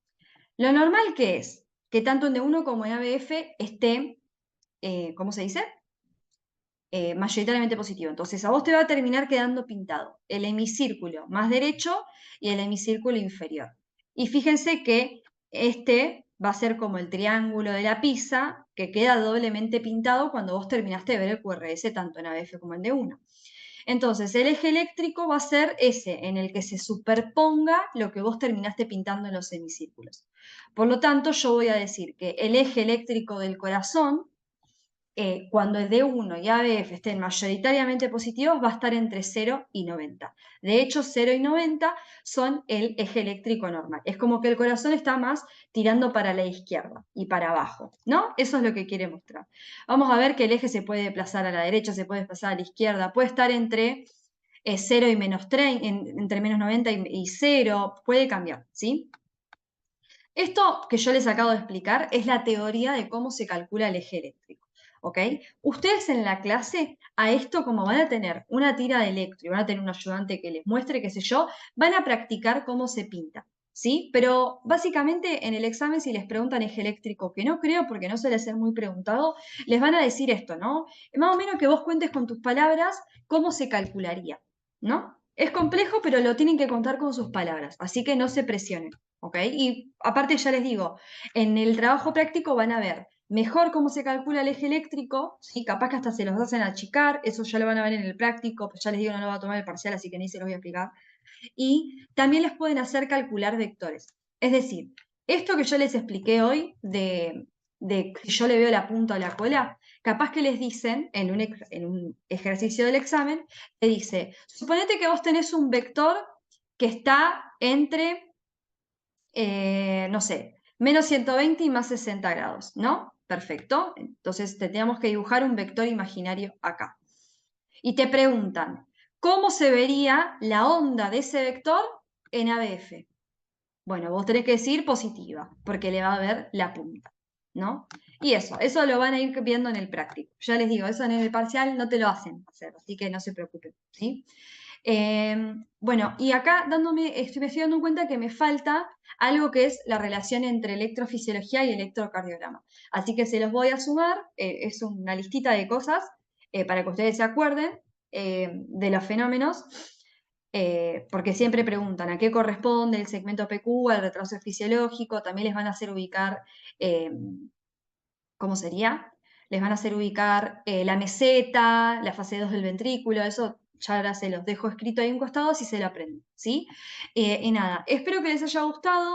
Lo normal que es que tanto en D1 como en ABF esté, ¿cómo se dice? Mayoritariamente positivo. Entonces a vos te va a terminar quedando pintado el hemicírculo más derecho y el hemicírculo inferior. Y fíjense que este va a ser como el triángulo de la pizza que queda doblemente pintado cuando vos terminaste de ver el QRS tanto en ABF como en D1. Entonces el eje eléctrico va a ser ese en el que se superponga lo que vos terminaste pintando en los hemicírculos. Por lo tanto, yo voy a decir que el eje eléctrico del corazón cuando el D1 y ABF estén mayoritariamente positivos, va a estar entre 0 y 90. De hecho, 0 y 90 son el eje eléctrico normal. Es como que el corazón está más tirando para la izquierda y para abajo, ¿no? Eso es lo que quiere mostrar. Vamos a ver que el eje se puede desplazar a la derecha, se puede desplazar a la izquierda, puede estar entre 0 y menos 30, entre menos 90 y 0, puede cambiar, ¿sí? Esto que yo les acabo de explicar es la teoría de cómo se calcula el eje eléctrico. ¿Ok? Ustedes en la clase, a esto como van a tener una tira de electro y van a tener un ayudante que les muestre, qué sé yo, van a practicar cómo se pinta. ¿Sí? Pero básicamente en el examen si les preguntan eje eléctrico, que no creo porque no suele ser muy preguntado, les van a decir esto, ¿no? Más o menos que vos cuentes con tus palabras cómo se calcularía, ¿no? Es complejo, pero lo tienen que contar con sus palabras, así que no se presionen. ¿Ok? Y aparte ya les digo, en el trabajo práctico van a ver mejor cómo se calcula el eje eléctrico, ¿sí? Capaz que hasta se los hacen achicar, eso ya lo van a ver en el práctico, pues ya les digo, no lo va a tomar el parcial, así que ni se los voy a explicar. Y también les pueden hacer calcular vectores. Es decir, esto que yo les expliqué hoy de que yo le veo la punta a la cola, capaz que les dicen en un ejercicio del examen, te dice, suponete que vos tenés un vector que está entre, no sé, menos 120 y más 60 grados, ¿no? Perfecto. Entonces tendríamos que dibujar un vector imaginario acá. Y te preguntan, ¿cómo se vería la onda de ese vector en ABF? Bueno, vos tenés que decir positiva, porque le va a ver la punta, ¿no? Y eso lo van a ir viendo en el práctico. Ya les digo, eso en el parcial no te lo hacen hacer, así que no se preocupen, ¿sí? Bueno, y acá me estoy dando cuenta que me falta algo que es la relación entre electrofisiología y electrocardiograma. Así que se los voy a sumar, es una listita de cosas para que ustedes se acuerden de los fenómenos, porque siempre preguntan a qué corresponde el segmento PQ, al retraso fisiológico, también les van a hacer ubicar, eh, ¿cómo sería? Les van a hacer ubicar la meseta, la fase 2 del ventrículo, eso ya ahora se los dejo escrito ahí a un costado si se lo aprenden, ¿sí? Y nada, espero que les haya gustado.